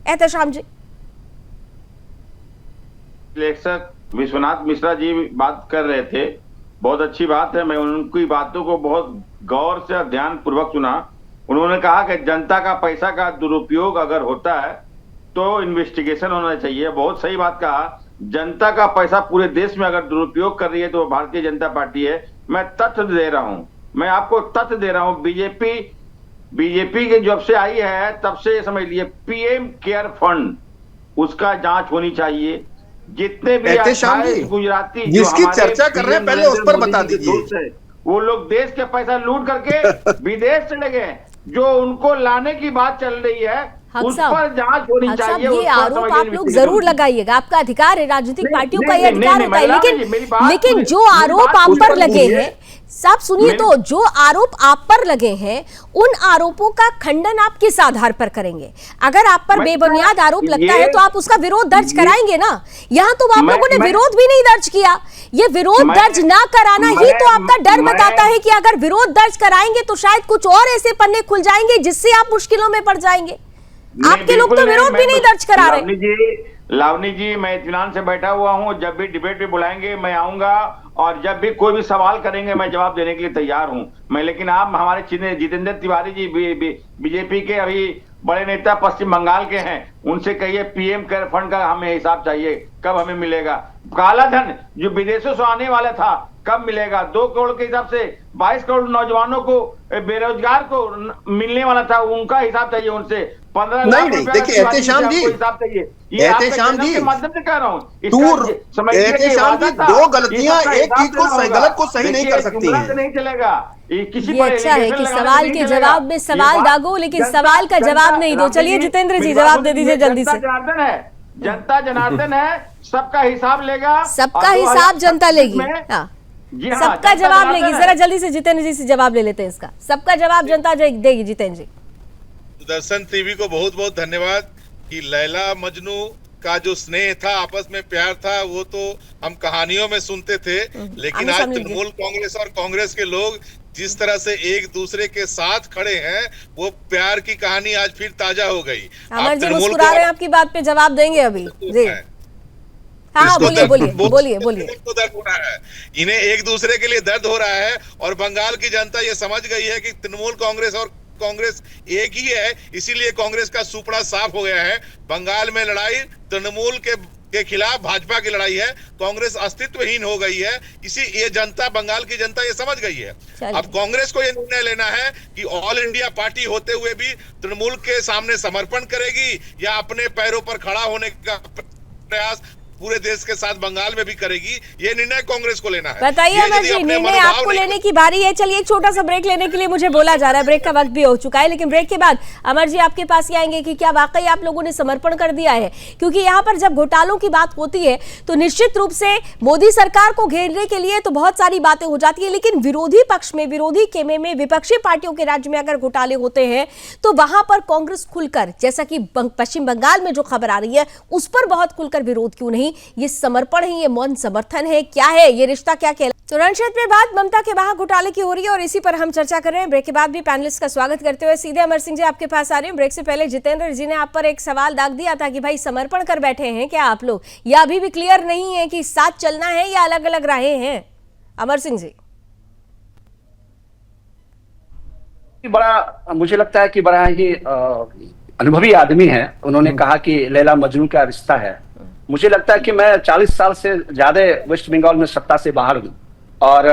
[SPEAKER 1] एहतशाम जी,
[SPEAKER 3] लेखक विश्वनाथ मिश्रा जी बात कर रहे थे, बहुत अच्छी बात है। मैं उनकी बातों को बहुत गौर से और ध्यान पूर्वक सुना। उन्होंने कहा कि जनता का पैसा का दुरुपयोग अगर होता है तो इन्वेस्टिगेशन होना चाहिए। बहुत सही बात कहा, जनता का पैसा पूरे देश में अगर दुरुपयोग कर रही है तो भारतीय जनता पार्टी है। मैं तथ्य दे रहा हूं, मैं आपको तथ्य दे रहा हूं। बीजेपी के जब से आई है तब से समझ लिए पीएम केयर फंड उसका जांच होनी चाहिए। जितने भी
[SPEAKER 6] एहतेशाम जी,
[SPEAKER 3] गुजराती
[SPEAKER 6] जिसकी चर्चा कर रहे हैं पहले उस पर बता दीजिए।
[SPEAKER 3] वो लोग देश के पैसा लूट करके विदेश चले गए, जो उनको लाने की बात चल रही है उस पर जांच होनी चाहिए।
[SPEAKER 1] ये आरोप आप लोग जरूर लगाइएगा, आपका अधिकार है, राजनीतिक पार्टियों का ये अधिकार होता है, लेकिन जो आरोप आप पर लगे हैं, साहब सुनिए, तो जो आरोप आप पर लगे हैं उन आरोपों का खंडन आप किस आधार पर करेंगे? अगर आप पर बेबुनियाद आरोप लगता है तो आप उसका विरोध दर्ज कराएंगे ना। यहाँ तो आप लोगों ने विरोध भी नहीं दर्ज किया। ये विरोध दर्ज ना कराना ही तो आपका डर बताता है कि अगर विरोध दर्ज कराएंगे तो शायद कुछ और ऐसे पन्ने खुल जाएंगे जिससे आप मुश्किलों में पड़ जाएंगे। आपके लोग तो विरोध भी नहीं दर्ज करा रहे।
[SPEAKER 3] लावनी जी, मैं इत्मीनान से बैठा हुआ हूं, जब भी डिबेट पे बुलाएंगे मैं आऊंगा और जब भी कोई भी सवाल करेंगे मैं जवाब देने के लिए तैयार हूं मैं। लेकिन आप हमारे जितेंद्र तिवारी जी बीजेपी के अभी बड़े नेता पश्चिम बंगाल के हैं, उनसे कहिए पीएम केयर फंड का हमें हिसाब चाहिए, कब हमें मिलेगा? काला धन जो विदेशों से आने वाला था कब मिलेगा? 2 करोड़ के हिसाब से 22 करोड़ नौजवानों को, बेरोजगार को मिलने वाला था, उनका हिसाब चाहिए उनसे। 15 लाख
[SPEAKER 6] नहीं, देखिए एहतेशाम जी,
[SPEAKER 3] हिसाब चाहिए।
[SPEAKER 6] एहतेशाम जी,
[SPEAKER 3] माध्यम से कह रहा हूँ,
[SPEAKER 6] एहतेशाम जी, 2 गलतियां एक चीज को गलत को सही नहीं कर सकती हैं।
[SPEAKER 3] नहीं चलेगा। किसी
[SPEAKER 1] ये अच्छा है कि सवाल के जवाब में सवाल दागो, लेकिन सवाल का जवाब नहीं दो। चलिए जितेंद्र जी, जवाब दे दीजिए जल्दी से।
[SPEAKER 3] जनता जनार्दन है, सबका हिसाब लेगा,
[SPEAKER 1] सबका हिसाब जनता लेगी। हाँ, सबका जवाब लेगी। जरा जल्दी से जितेंद्र जी से जवाब ले लेते हैं इसका। सबका जवाब जनता देगी। जितेंद्र जी,
[SPEAKER 4] सुदर्शन टीवी को बहुत बहुत धन्यवाद कि लैला मजनू का जो स्नेह था, आपस में प्यार था, वो तो हम कहानियों में सुनते थे, लेकिन आज तृणमूल कांग्रेस और कांग्रेस के लोग जिस तरह से एक दूसरे के साथ खड़े हैं, वो प्यार की कहानी आज फिर ताजा हो गई।
[SPEAKER 1] अमर जी मुस्कुरा रहे हैं, आपकी बात पे जवाब देंगे अभी जी। हाँ, बोलिए
[SPEAKER 4] तो दर्द हो रहा है, इन्हें एक दूसरे के लिए दर्द हो रहा है और बंगाल की जनता ये समझ गई है कि तृणमूल कांग्रेस और कांग्रेस एक ही है, इसीलिए कांग्रेस का सुपड़ा साफ हो गया है। बंगाल में लड़ाई तृणमूल के खिलाफ भाजपा की लड़ाई है, कांग्रेस अस्तित्वहीन हो गई है। ये जनता, बंगाल की जनता ये समझ गई है। अब कांग्रेस को ये निर्णय लेना है कि ऑल इंडिया पार्टी होते हुए भी तृणमूल के सामने समर्पण करेगी या अपने पैरों पर खड़ा होने का प्रयास पूरे देश के साथ बंगाल में भी करेगी। ये निर्णय कांग्रेस को लेना है।
[SPEAKER 1] बताइए अमर जी, निर्णय आपको लेने की बारी है। चलिए एक छोटा सा ब्रेक लेने के लिए मुझे बोला जा रहा है, ब्रेक का वक्त भी हो चुका है, लेकिन ब्रेक के बाद अमर जी आपके पास ही आएंगे कि क्या वाकई आप लोगों ने समर्पण कर दिया है? क्योंकि यहाँ पर जब घोटालों की बात होती है तो निश्चित रूप से मोदी सरकार को घेरने के लिए तो बहुत सारी बातें हो जाती है, लेकिन विरोधी पक्ष में, विरोधी खेमे में, विपक्षी पार्टियों के राज्य में अगर घोटाले होते हैं तो वहां पर कांग्रेस खुलकर, जैसा कि पश्चिम बंगाल में जो खबर आ रही है उस पर बहुत खुलकर विरोध क्यों नहीं? ये समर्पण है, ये मौन समर्थन है, क्या है ये रिश्ता, क्या कहलाता है? तो रणक्षेत्र में बात ममता के वहां घोटाले की हो रही है और इसी पर हम चर्चा कर रहे हैं। ब्रेक के बाद भी पैनलिस्ट का स्वागत करते हुए सीधे अमर सिंह जी आपके पास आ रहे हैं। ब्रेक से पहले जितेंद्र जी ने आप पर एक सवाल दाग दिया था कि भाई समर्पण कर बैठे हैं क्या आप लोग, या अभी भी क्लियर नहीं है कि साथ चलना है या अलग अलग राहें हैं? अमर सिंह जी,
[SPEAKER 5] बड़ा मुझे लगता है कि बड़ा ही अनुभवी आदमी है। उन्होंने कहा कि लैला मजनू का रिश्ता है। मुझे लगता है कि मैं 40 साल से ज्यादा वेस्ट बंगाल में सत्ता से बाहर हूँ और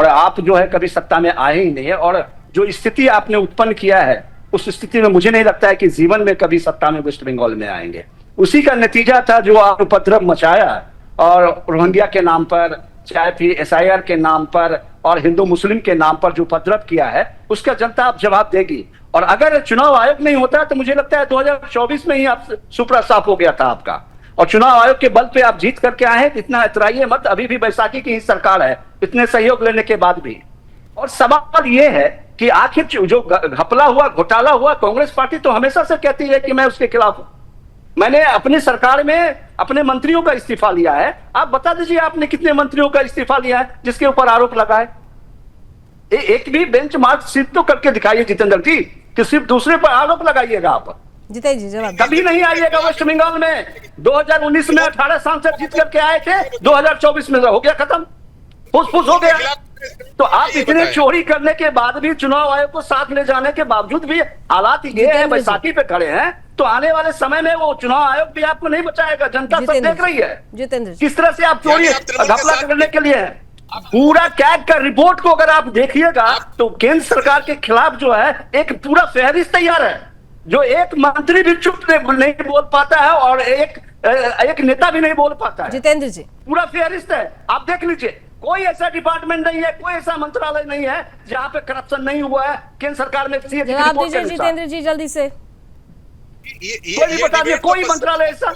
[SPEAKER 5] आप जो है कभी सत्ता में आए ही नहीं है, और जो स्थिति आपने उत्पन्न किया है उस स्थिति में मुझे नहीं लगता है कि जीवन में कभी सत्ता में वेस्ट बंगाल में आएंगे। उसी का नतीजा था जो आप उपद्रव मचाया और रोहिंग्या के नाम पर, चाहे फिर SIR के नाम पर और हिंदू मुस्लिम के नाम पर जो उपद्रव किया है उसका जनता आप जवाब देगी। और अगर चुनाव आयोग नहीं होता तो मुझे लगता है 2024 में ही आप सुपड़ा साफ हो गया था आपका, और चुनाव आयोग के बल पे आप जीत करके आए हैं। इतना इतराइए मत, अभी भी बैसाखी की ही सरकार है इतने सहयोग लेने के बाद भी। और सवाल ये है कि आखिर जो घपला हुआ, घोटाला हुआ, कांग्रेस पार्टी तो हमेशा से कहती है कि मैं उसके खिलाफ हूं। मैंने अपनी सरकार में अपने मंत्रियों का इस्तीफा लिया है। आप बता दीजिए आपने कितने मंत्रियों का इस्तीफा लिया है जिसके ऊपर आरोप लगा है? एक भी बेंचमार्क सिर्फ तो करके दिखाइए जितेंद्र जी, कि सिर्फ दूसरे पर आरोप लगाइएगा आप।
[SPEAKER 1] जितेंद्र जी जवाब
[SPEAKER 5] कभी नहीं आइएगा वेस्ट बंगाल में। 2019 में 18 सांसद जीत करके आए थे, 2024 में हो गया खत्म, फुस फुस हो गया। तो आप इतने चोरी करने के बाद भी चुनाव आयोग को साथ ले जाने के बावजूद भी हालात ये है, बैसाखी पे खड़े हैं, तो आने वाले समय में वो चुनाव आयोग भी आपको नहीं बचाएगा। जनता सब देख रही है
[SPEAKER 1] जितेंद्र
[SPEAKER 5] किस तरह से आप चोरी घपला करने के लिए पूरा कैग का रिपोर्ट को अगर आप देखिएगा तो केंद्र सरकार के खिलाफ जो है एक पूरा फहरिस्त तैयार है, जो एक मंत्री भी चुप नहीं बोल पाता है और एक नेता भी नहीं बोल पाता है।
[SPEAKER 1] जितेंद्र जी
[SPEAKER 5] पूरा फहरिस्त है, आप देख लीजिए। कोई ऐसा डिपार्टमेंट नहीं है, कोई ऐसा मंत्रालय नहीं है जहां पे करप्शन नहीं हुआ है केंद्र सरकार में।
[SPEAKER 1] जवाब दीजिए जितेंद्र जी जल्दी से।
[SPEAKER 5] कोई बता दिए कोई मंत्रालय ऐसा।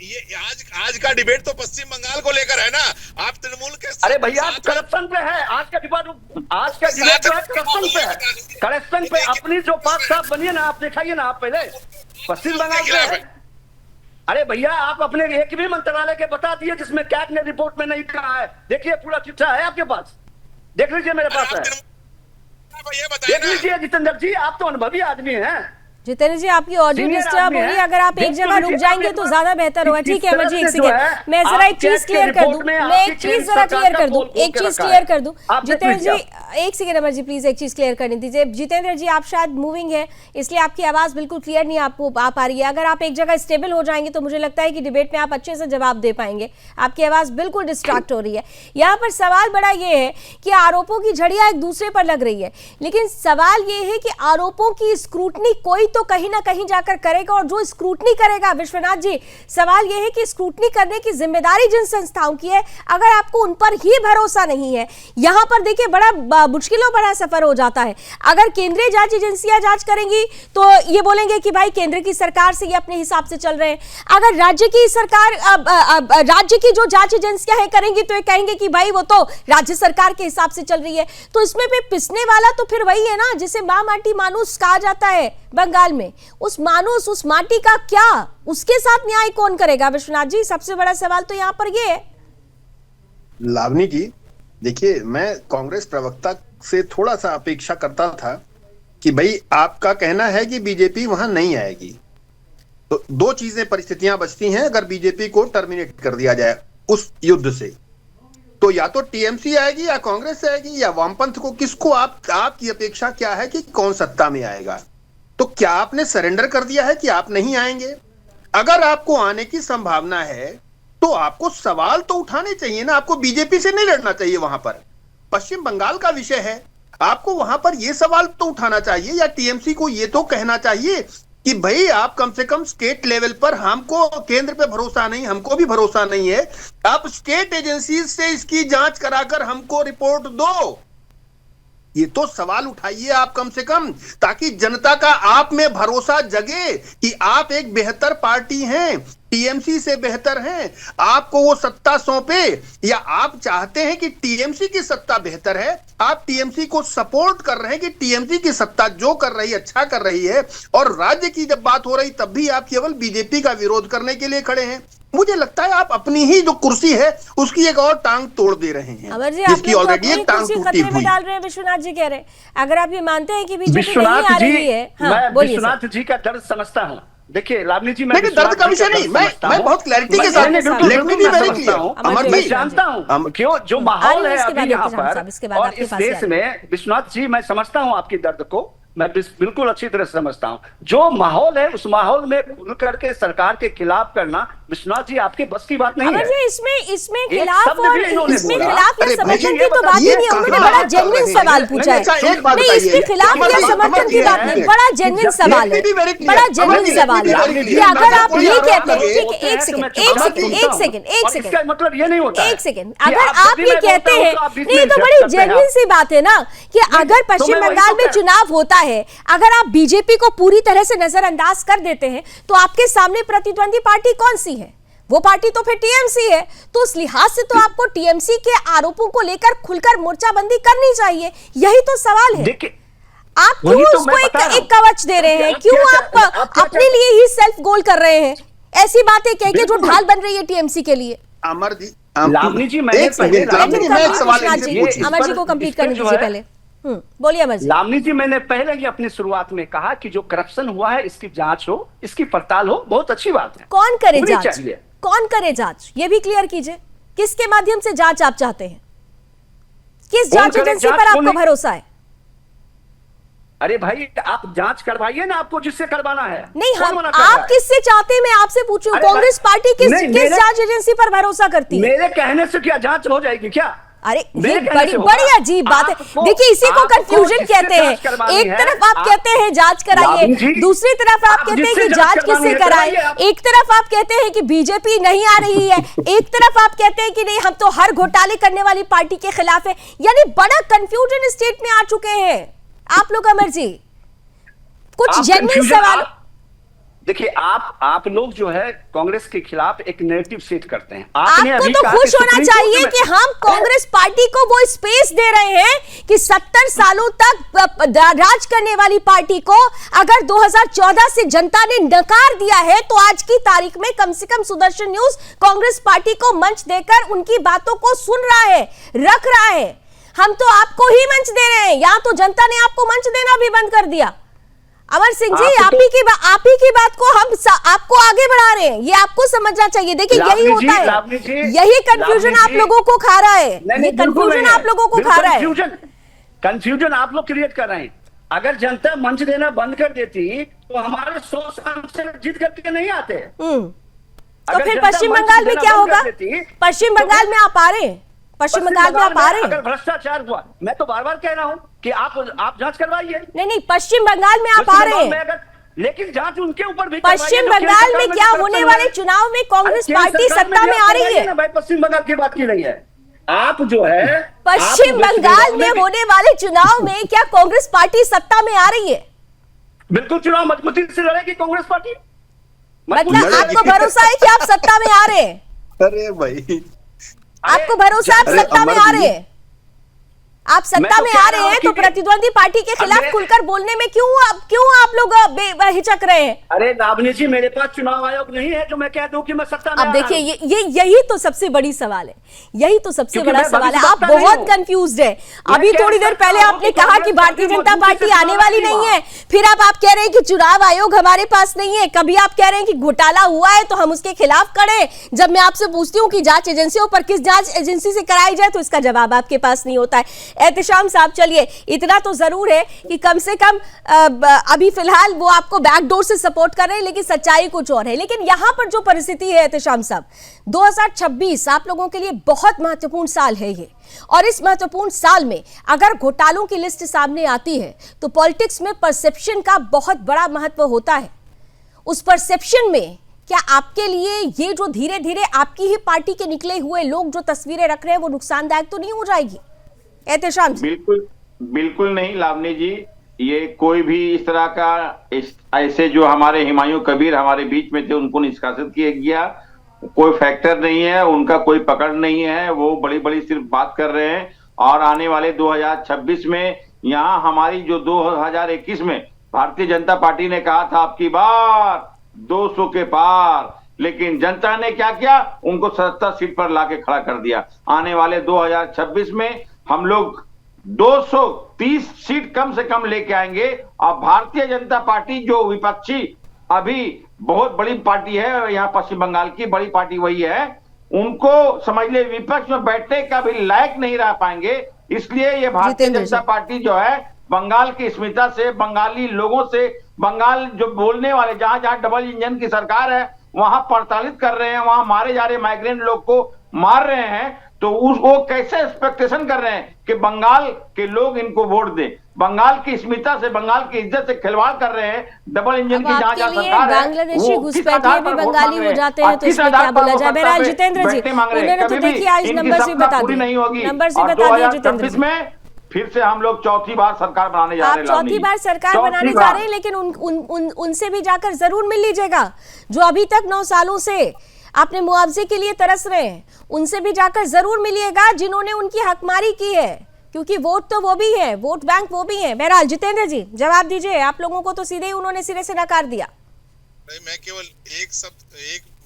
[SPEAKER 4] ये आज का डिबेट तो पश्चिम बंगाल को लेकर है ना। आप तृणमूल के
[SPEAKER 5] अरे भैया करप्शन पे है आज का डिबेट जो है करप्शन पे है। करप्शन पे अपनी जो बात साफ बनिए ना, आप दिखाइए ना, आप पहले पश्चिम बंगाल पे है। अरे भैया आप अपने एक भी मंत्रालय के बता दिए जिसमें कैग ने रिपोर्ट में नहीं कहा है। देखिए पूरा चिट्ठा है आपके पास, देख लीजिए, मेरे पास है, देख लीजिए। जितेंद्र जी आप तो अनुभवी आदमी हैं।
[SPEAKER 1] जितेंद्र जी आपकी ऑडियो डिस्टर्ब हो रही है, अगर आप एक जगह रुक जाएंगे तो ज्यादा बेहतर होगा। ठीक है अमर जी, एक सेकंड मैं जरा एक चीज क्लियर कर दूं, मैं एक चीज जरा क्लियर कर दूं, एक चीज क्लियर कर दूं। जितेंद्र जी एक सेकंड अमर जी प्लीज एक चीज क्लियर करने दीजिए। जितेंद्र जी आप शायद मूविंग है इसलिए आपकी आवाज बिल्कुल क्लियर नहीं आपको आ पा रही है। अगर आप एक जगह स्टेबल हो जाएंगे तो मुझे लगता है कि डिबेट में आप अच्छे से जवाब दे पाएंगे। आपकी आवाज बिल्कुल डिस्ट्रैक्ट हो रही है। यहाँ पर सवाल बड़ा ये है कि आरोपों की झड़ियां एक दूसरे पर लग रही है, लेकिन सवाल ये है कि आरोपों की स्क्रूटनी कोई तो कहीं ना कहीं जाकर करेगा, और जो स्क्रूटनी करेगा विश्वनाथ जी, सवाल यह है कि स्क्रूटनी करने की जिम्मेदारी जिन संस्थाओं की है, अगर आपको उन पर ही भरोसा नहीं है, यहां पर देखिए बड़ा मुश्किलों बड़ा सफर हो जाता है। अगर केंद्रीय जांच एजेंसियां जांच करेंगी तो ये बोलेंगे कि भाई केंद्र की सरकार से ये अपने हिसाब से चल रहे हैं। अगर राज्य की सरकार राज्य की जो जांच एजेंसियां है करेंगी तो ये कहेंगे कि भाई वो तो राज्य सरकार के हिसाब से चल रही है। तो इसमें भी पिसने वाला तो फिर वही है ना जिसे मां माटी मानुस कहा जाता है बंगाल में। उस मानुस उस माटी का क्या, उसके साथ न्याय कौन करेगा विश्वनाथ जी? सबसे बड़ा सवाल तो यहां पर ये है।
[SPEAKER 6] लावनी जी देखिए, मैं कांग्रेस प्रवक्ता से थोड़ा सा अपेक्षा करता था कि भाई आपका कहना है कि बीजेपी वहां नहीं आएगी, तो दो चीजें परिस्थितियां बचती हैं अगर बीजेपी को टर्मिनेट कर दिया जाए उस युद्ध से, तो या तो टीएमसी आएगी या कांग्रेस आएगी या वामपंथ को। किसको आपकी अपेक्षा क्या है कि कौन सत्ता में आएगा? तो क्या आपने सरेंडर कर दिया है कि आप नहीं आएंगे? अगर आपको आने की संभावना है तो आपको सवाल तो उठाने चाहिए ना, आपको बीजेपी से नहीं लड़ना चाहिए। वहां पर पश्चिम बंगाल का विषय है, आपको वहां पर यह सवाल तो उठाना चाहिए, या टीएमसी को यह तो कहना चाहिए कि भाई आप कम से कम स्टेट लेवल पर, हमको केंद्र पे भरोसा नहीं, हमको भी भरोसा नहीं है, आप स्टेट एजेंसी से इसकी जांच कराकर हमको रिपोर्ट दो। ये तो सवाल उठाइए आप कम से कम, ताकि जनता का आप में भरोसा जगे कि आप एक बेहतर पार्टी हैं, टीएमसी से बेहतर हैं, आपको वो सत्ता सौंपे। या आप चाहते हैं कि टीएमसी की सत्ता बेहतर है, आप टीएमसी को सपोर्ट कर रहे हैं कि टीएमसी की सत्ता जो कर रही है अच्छा कर रही है, और राज्य की जब बात हो रही तब भी आप केवल बीजेपी का विरोध करने के लिए खड़े हैं। मुझे लगता है आप अपनी ही जो कुर्सी है उसकी एक और टांग तोड़ दे रहे हैं,
[SPEAKER 1] अमर जी
[SPEAKER 6] जिसकी ऑलरेडी एक टांग टूटी हुई
[SPEAKER 1] डाल रहे हैं। विश्वनाथ जी कह रहे हैं अगर आप ये मानते हैं कि बीजेपी नहीं
[SPEAKER 5] विश्वनाथ
[SPEAKER 1] आ
[SPEAKER 5] जी,
[SPEAKER 1] रही है।
[SPEAKER 5] मैं विश्वनाथ जी का दर्द समझता हूँ। देखिए लावनी जी, मैं
[SPEAKER 6] दर्द का विषय नहीं, मैं बहुत क्लैरिटी के साथ
[SPEAKER 5] मैं जानता हूँ क्यों जो माहौल है अभी यहाँ पर और इस देश में। विश्वनाथ जी मैं समझता हूँ आपकी दर्द को, मैं बिल्कुल अच्छी तरह से समझता हूँ। जो माहौल है उस माहौल में खुल करके सरकार के खिलाफ करना विश्वनाथ जी आपके बस की बात नहीं है।
[SPEAKER 1] इसमें खिलाफ और इसमें खिलाफ या समर्थन की तो बात ही नहीं है। उन्होंने बड़ा जेन्युइन सवाल पूछा है, नहीं इसके खिलाफ या समर्थन की बात नहीं, बड़ा जेन्युइन सवाल है, बड़ा जेन्युइन सवाल है कि अगर आप ये कहते हैं, ठीक है एक सेकंड
[SPEAKER 5] मतलब ये नहीं होता,
[SPEAKER 1] एक सेकंड, अगर आप ये कहते हैं, नहीं तो बड़ी जेन्युइन सी बात है ना कि अगर पश्चिम बंगाल में चुनाव होता है, अगर आप बीजेपी को पूरी तरह से नजरअंदाज कर देते हैं तो आपके सामने प्रतिद्वंदी पार्टी कौन सी है? वो पार्टी तो फिर टीएमसी है। तो उस लिहाज से तो आपको टीएमसी के आरोपों को लेकर खुलकर मोर्चाबंदी करनी चाहिए। यही तो सवाल है। आप क्यों उसको एक कवच दे रहे हैं? क्यों आप अपने लिए ही सेल्फ गोल कर रहे हैं? ऐसी बातें कह के जो ढाल बन रही है टीएमसी के लिए।
[SPEAKER 6] अमर जी,
[SPEAKER 5] लावनी जी
[SPEAKER 6] अमर
[SPEAKER 1] जी को कंप्लीट करने दीजिए पहले। बोलिए अमर जी।
[SPEAKER 5] लावनी जी, मैंने पहले ही अपनी शुरुआत में कहा कि जो करप्शन हुआ है इसकी जांच हो, इसकी पड़ताल हो, बहुत अच्छी बात है।
[SPEAKER 1] कौन करे जांच? कौन करे जांच? ये भी क्लियर कीजिए, किसके माध्यम से जांच आप चाहते हैं? किस
[SPEAKER 5] कौन
[SPEAKER 1] जांच
[SPEAKER 5] करे
[SPEAKER 1] एजेंसी
[SPEAKER 5] जांच,
[SPEAKER 1] पर
[SPEAKER 5] कौन
[SPEAKER 1] आपको
[SPEAKER 5] नहीं?
[SPEAKER 1] भरोसा है?
[SPEAKER 5] अरे भाई आप जांच करवाइए ना, आपको जिससे करवाना है।
[SPEAKER 1] नहीं,
[SPEAKER 5] कौन
[SPEAKER 1] हम
[SPEAKER 5] मना कर रहा
[SPEAKER 1] आप
[SPEAKER 5] है?
[SPEAKER 1] किससे चाहते हैं मैं आपसे पूछूं?
[SPEAKER 5] अरे
[SPEAKER 1] कांग्रेस
[SPEAKER 5] भाई,
[SPEAKER 1] पार्टी
[SPEAKER 5] नहीं,
[SPEAKER 1] किस
[SPEAKER 5] मेरे-
[SPEAKER 1] जांच एजेंसी पर भरोसा करती है?
[SPEAKER 5] मेरे कहने से क्या जांच हो जाएगी क्या?
[SPEAKER 1] अरे ये
[SPEAKER 5] मेरे कहने
[SPEAKER 1] बड़ी
[SPEAKER 5] से होगा।
[SPEAKER 1] बड़ी अजीब बात है।
[SPEAKER 5] आपको-
[SPEAKER 1] देखिए इसी को
[SPEAKER 5] आपको
[SPEAKER 1] कंफ्यूजन
[SPEAKER 5] जिससे
[SPEAKER 1] कहते हैं।
[SPEAKER 5] जांच करवानी
[SPEAKER 1] एक
[SPEAKER 5] है,
[SPEAKER 1] तरफ आप कहते हैं जांच
[SPEAKER 5] लाभिन
[SPEAKER 1] कराइए,
[SPEAKER 5] जी,
[SPEAKER 1] दूसरी तरफ आप कहते हैं
[SPEAKER 5] जिससे
[SPEAKER 1] कि
[SPEAKER 5] जांच
[SPEAKER 1] जांच
[SPEAKER 5] करवानी
[SPEAKER 1] किससे
[SPEAKER 5] है,
[SPEAKER 1] कराएं।
[SPEAKER 5] कराइए आप।
[SPEAKER 1] एक तरफ आप कहते हैं कि बीजेपी नहीं आ रही है, एक तरफ आप कहते हैं कि नहीं हम तो हर घोटाले करने वाली पार्टी के खिलाफ है। यानी बड़ा कंफ्यूजन स्टेट में आ चुके हैं आप लोग। अमर जी, कुछ
[SPEAKER 5] आप
[SPEAKER 1] जेन्युइन
[SPEAKER 5] confusion
[SPEAKER 1] सवाल।
[SPEAKER 5] देखिए आप लोग जो है कांग्रेस के खिलाफ एक नेगेटिव सेट करते हैं। आपने
[SPEAKER 1] आपको
[SPEAKER 5] अभी
[SPEAKER 1] तो
[SPEAKER 5] कहा
[SPEAKER 1] खुश
[SPEAKER 5] कि
[SPEAKER 1] होना
[SPEAKER 5] सुप्रीम
[SPEAKER 1] चाहिए
[SPEAKER 5] कोर्ट
[SPEAKER 1] कि
[SPEAKER 5] में-
[SPEAKER 1] हम कांग्रेस पार्टी को वो स्पेस दे रहे हैं कि 70 सालों तक राज करने वाली पार्टी को अगर 2014 से जनता ने नकार दिया है तो आज की तारीख में कम से कम सुदर्शन न्यूज कांग्रेस पार्टी को मंच देकर उनकी बातों को सुन रहा है, रख रहा है। हम तो आपको ही मंच दे रहे हैं, यहां तो जनता ने आपको मंच देना भी बंद कर दिया। अमर सिंह जी, आप ही की बात को हम आपको आगे बढ़ा रहे हैं, ये आपको समझना चाहिए। देखिए यही होता है, यही कंफ्यूजन आप लोगों को खा रहा है, ये कंफ्यूजन आप लोगों को खा रहा है।
[SPEAKER 5] कंफ्यूजन आप लोग क्रिएट कर रहे हैं। अगर जनता मंच देना बंद कर देती तो हमारे 100 सांसद जीत करके नहीं आते।
[SPEAKER 1] तो फिर पश्चिम बंगाल में क्या होगा? पश्चिम बंगाल में आप आ रहे हैं, पश्चिम बंगाल में आप आ रहे हैं।
[SPEAKER 5] अगर भ्रष्टाचार हुआ, मैं तो बार बार कह रहा हूं कि आप जांच करवाइए।
[SPEAKER 1] नहीं, पश्चिम बंगाल में आप आ रहे हैं,
[SPEAKER 5] लेकिन जांच उनके ऊपर भी
[SPEAKER 1] पश्चिम बंगाल में क्या होने वाले चुनाव में कांग्रेस पार्टी सत्ता में आ रही है।
[SPEAKER 5] भाई पश्चिम बंगाल की बात की नहीं है। आप जो है
[SPEAKER 1] पश्चिम बंगाल में होने वाले चुनाव में क्या कांग्रेस पार्टी सत्ता में आ रही है?
[SPEAKER 5] बिल्कुल, चुनाव मजबूती से लड़ेगी कांग्रेस पार्टी।
[SPEAKER 1] मतलब आपको भरोसा है कि आप सत्ता में आ रहे हैं?
[SPEAKER 6] अरे भाई,
[SPEAKER 1] आपको भरोसा है आप सत्ता में आ रहे हैं? आप सत्ता में आ रहे हैं तो प्रतिद्वंदी पार्टी के खिलाफ खुलकर बोलने में क्यों आप लोग हिचक रहे हैं?
[SPEAKER 5] अरे लावनी जी, मेरे पास चुनाव आयोग नहीं है जो मैं कह दूं कि मैं सत्ता में।
[SPEAKER 1] अब देखिए यही तो सबसे बड़ी सवाल है, यही तो सबसे बड़ा सवाल है। आप बहुत कंफ्यूज्ड है। अभी थोड़ी देर पहले आपने कहा कि भारतीय जनता पार्टी आने वाली नहीं है, फिर आप कह रहे हैं कि चुनाव आयोग हमारे पास नहीं है, कभी आप कह रहे हैं कि घोटाला हुआ है तो हम उसके खिलाफ खड़े। जब मैं आपसे पूछती हूँ कि जांच एजेंसियों पर किस जांच एजेंसी से कराई जाए तो इसका जवाब आपके पास नहीं होता है। एहतेशाम साहब, चलिए इतना तो जरूर है कि कम से कम अभी फिलहाल वो आपको बैकडोर से सपोर्ट कर रहे हैं, लेकिन सच्चाई कुछ और है। लेकिन यहां पर जो परिस्थिति है एहतेशाम साहब, 2026 आप लोगों के लिए बहुत महत्वपूर्ण साल है ये, और इस महत्वपूर्ण साल में अगर घोटालों की लिस्ट सामने आती है तो पॉलिटिक्स में परसेप्शन का बहुत बड़ा महत्व होता है। उस परसेप्शन में क्या आपके लिए ये जो धीरे धीरे आपकी ही पार्टी के निकले हुए लोग जो तस्वीरें रख रहे हैं वो नुकसानदायक तो नहीं हो जाएगी? एहतेशाम जी।
[SPEAKER 3] बिल्कुल नहीं लावनी जी, ये कोई भी इस तरह का ऐसे जो हमारे हुमायूं कबीर हमारे बीच में थे उनको निष्कासित किया गया, कोई फैक्टर नहीं है, उनका कोई पकड़ नहीं है, वो बड़ी बड़ी सिर्फ बात कर रहे हैं। और आने वाले 2026 में यहाँ हमारी जो 2021 में भारतीय जनता पार्टी ने कहा था आपकी बार 200 के पार, लेकिन जनता ने क्या किया, उनको 70 सीट पर लाके खड़ा कर दिया। आने वाले 2026 में हम लोग 230 सीट कम से कम लेके आएंगे। और भारतीय जनता पार्टी जो विपक्षी अभी बहुत बड़ी पार्टी है यहाँ पश्चिम बंगाल की, बड़ी पार्टी वही है, उनको समझ ले विपक्ष में बैठने का भी लायक नहीं रह पाएंगे। इसलिए ये भारतीय जनता पार्टी जो है बंगाल की स्मिता से, बंगाली लोगों से, बंगाल जो बोलने वाले जहां जहां डबल इंजन की सरकार है वहां प्रताड़ित कर रहे हैं, वहां मारे जा रहे माइग्रेंट लोग को मार रहे हैं, तो वो कैसे एक्सपेक्टेशन कर रहे हैं कि बंगाल के लोग इनको वोट दें? बंगाल की स्मिता से, बंगाल की इज्जत से खिलवाड़ कर रहे हैं। डबल इंजन की जहां जहां सरकार है,
[SPEAKER 1] बांग्लादेशी घुसपैठिए भी बंगाली हो जाते हैं तो इसमें क्या बोला जाए? बहरहाल जितेंद्र जी, उन्होंने तो देखिए आज नंबर से बता दिया, नंबर से बता दिया जितेंद्र जी।
[SPEAKER 3] फिर से हम लोग चौथी बार सरकार बनाने जा रहे हैं।
[SPEAKER 1] आप चौथी बार सरकार बनाने जा रहे हैं, लेकिन उनसे भी जाकर जरूर मिल लीजिएगा जो अभी तक 9 सालों से आपने मुआवजे के लिए तरस रहे हैं, उनसे भी जाकर जरूर मिलिएगा जिन्होंने उनकी हकमारी की है, क्योंकि वोट तो वो भी है, वोट बैंक वो भी है। बहरहाल जितेंद्र जी जवाब दीजिए, आप लोगों को तो सीधे ही उन्होंने सिरे से नकार दिया।
[SPEAKER 4] मैं केवल एक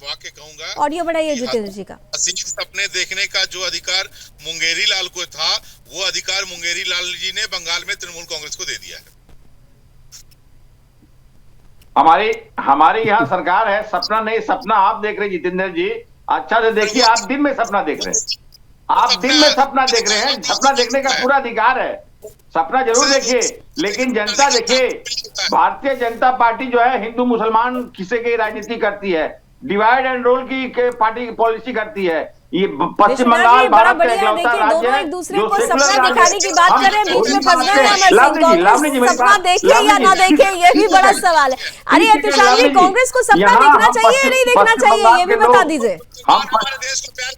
[SPEAKER 4] वाक्य कहूंगा,
[SPEAKER 1] ऑडियो बढ़ाइए जितेंद्र जी का।
[SPEAKER 4] असीम सपने देखने का जो अधिकार मुंगेरी लाल को था, वो अधिकार मुंगेरी लाल जी ने बंगाल में तृणमूल कांग्रेस को दे दिया है।
[SPEAKER 3] हमारे यहाँ सरकार है, सपना नहीं, सपना आप देख रहे जितेंद्र जी, अच्छा से देखिए, आप दिन में सपना देख रहे हैं। आप दिन में सपना देख रहे हैं, सपना देखने का पूरा अधिकार है, सपना जरूर देखिए, लेकिन जनता देखिए, भारतीय जनता पार्टी जो है हिंदू मुसलमान किसे की राजनीति करती है, डिवाइड एंड रूल की पार्टी की पॉलिसी करती है। ये पश्चिम बंगाल भारत का इकलौता राज्य है
[SPEAKER 1] एक दूसरे
[SPEAKER 3] जो
[SPEAKER 1] को
[SPEAKER 3] सेकुलर
[SPEAKER 1] सपना
[SPEAKER 3] राज्य
[SPEAKER 1] दिखाने की बात
[SPEAKER 3] हम
[SPEAKER 1] कर रहे हैं, बीच में फंस गए हैं
[SPEAKER 3] लावनी जी, लावनी जी, मेरी
[SPEAKER 1] सपना
[SPEAKER 3] बात-
[SPEAKER 1] देखे
[SPEAKER 3] लावनी
[SPEAKER 1] या ना
[SPEAKER 3] जी।
[SPEAKER 1] देखे, ये भी बड़ा सवाल है। अरे एहतेशाम जी, कांग्रेस को सपना
[SPEAKER 3] यहाँ
[SPEAKER 1] देखना
[SPEAKER 3] हम
[SPEAKER 1] चाहिए या नहीं देखना
[SPEAKER 3] पश्चिम
[SPEAKER 1] चाहिए,
[SPEAKER 3] बंगाल
[SPEAKER 1] ये भी
[SPEAKER 3] के
[SPEAKER 1] बता
[SPEAKER 3] लोग-
[SPEAKER 1] दीजिए।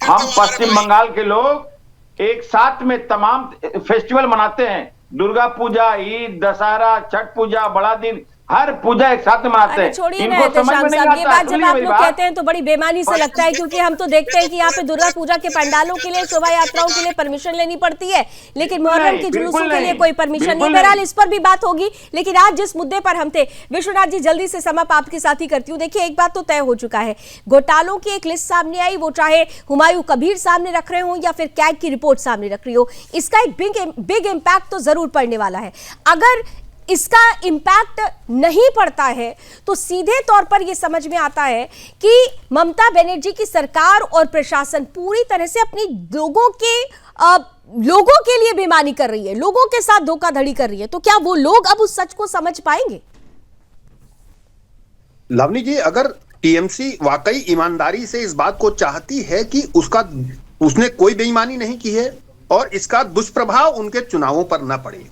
[SPEAKER 3] हम पश्चिम बंगाल के लोग एक साथ में तमाम फेस्टिवल मनाते हैं, दुर्गा पूजा, ईद, दशहरा, छठ पूजा, बड़ा दिन, हर पूजा एक साथ में मनाते
[SPEAKER 1] अरे
[SPEAKER 3] हैं।
[SPEAKER 1] छोड़िए ना
[SPEAKER 3] इनको समझ
[SPEAKER 1] एहतेशाम
[SPEAKER 3] में नहीं
[SPEAKER 1] साहब, ये
[SPEAKER 3] आता।
[SPEAKER 1] बात जब
[SPEAKER 3] सुनिए
[SPEAKER 1] आप
[SPEAKER 3] मेरी
[SPEAKER 1] लोग
[SPEAKER 3] बात।
[SPEAKER 1] कहते हैं तो बड़ी बेईमानी से लगता है, क्योंकि हम तो देखते हैं कि यहाँ पे दुर्गा पूजा के पंडालों के लिए, शोभा यात्राओं के लिए परमिशन लेनी पड़ती है, लेकिन मुहर्रम
[SPEAKER 3] नहीं,
[SPEAKER 1] के
[SPEAKER 3] बिल्कुल
[SPEAKER 1] जुलूसों के लिए
[SPEAKER 3] नहीं,
[SPEAKER 1] कोई परमिशन नहीं।
[SPEAKER 3] बिल्कुल
[SPEAKER 1] बहरहाल
[SPEAKER 3] नहीं।
[SPEAKER 1] इस पर भी बात होगी, लेकिन आज जिस मुद्दे पर हम थे, विश्वनाथ जी जल्दी से समप आपके साथ ही करती हूँ। देखिए, एक बात तो तय हो चुका है, घोटालों की एक लिस्ट सामने आई, वो चाहे हुमायूं कबीर सामने रख रहे हो या फिर कैग की रिपोर्ट सामने रख रही हो, इसका एक बिग इम्पैक्ट तो जरूर पड़ने वाला है। अगर इसका इम्पैक्ट नहीं पड़ता है तो सीधे तौर पर यह समझ में आता है कि ममता बनर्जी की सरकार और प्रशासन पूरी तरह से अपनी लोगों के लिए बेईमानी कर रही है, लोगों के साथ धोखाधड़ी कर रही है। तो क्या वो लोग अब उस सच को समझ पाएंगे?
[SPEAKER 6] लावनी जी, अगर टीएमसी वाकई ईमानदारी से इस बात को चाहती है कि उसने कोई बेईमानी नहीं की है और इसका दुष्प्रभाव उनके चुनावों पर न पड़े,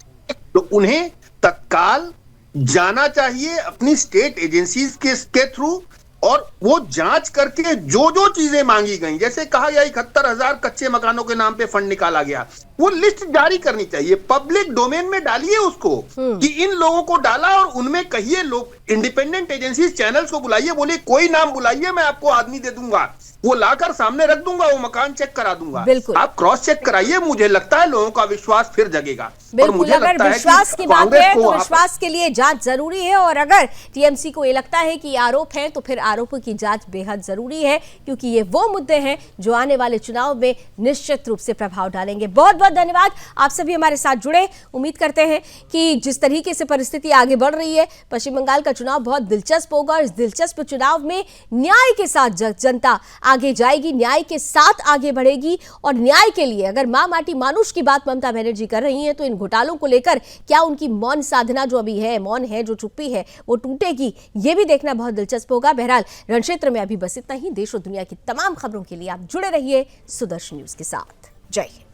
[SPEAKER 6] तो उन्हें तत्काल जाना चाहिए अपनी स्टेट एजेंसीज के थ्रू, और वो जांच करके जो जो चीजें मांगी गई, जैसे कहा गया 71,000 कच्चे मकानों के नाम पे फंड निकाला गया, वो लिस्ट जारी करनी चाहिए, पब्लिक डोमेन में डालिए उसको कि इन लोगों को डाला, और उनमें कहिए, लोग इंडिपेंडेंट एजेंसीज चैनल्स को बुलाइए, बोले कोई नाम बुलाइए, मैं आपको आदमी दे दूंगा, वो लाकर सामने रख दूंगा, वो मकान चेक करा दूंगा। आप क्रॉस चेक कराइए, मुझे लगता है लोगों का विश्वास फिर जगेगा।
[SPEAKER 1] बिल्कुल, अगर विश्वास की बात है तो विश्वास के लिए जांच जरूरी है, और अगर टीएमसी को ये लगता है कि आरोप है तो फिर आरोपों की जांच बेहद जरूरी है, क्योंकि ये वो मुद्दे हैं जो आने वाले चुनाव में निश्चित रूप से प्रभाव डालेंगे। बहुत बहुत धन्यवाद, आप सभी हमारे साथ जुड़े। उम्मीद करते हैं कि जिस तरीके से परिस्थिति आगे बढ़ रही है, पश्चिम बंगाल का चुनाव बहुत दिलचस्प होगा, और इस दिलचस्प चुनाव में न्याय के साथ जनता आगे जाएगी, न्याय के साथ आगे बढ़ेगी, और न्याय के लिए अगर मां माटी मानुष की बात ममता बनर्जी कर रही हैं, तो इन घोटालों को लेकर क्या उनकी मौन साधना जो अभी है, मौन है, जो चुप्पी है, वो टूटेगी, ये भी देखना बहुत दिलचस्प होगा। बहरहाल रण क्षेत्र में अभी बस इतना ही। देश और दुनिया की तमाम खबरों के लिए आप जुड़े रहिए सुदर्शन न्यूज के साथ। जय हिंद।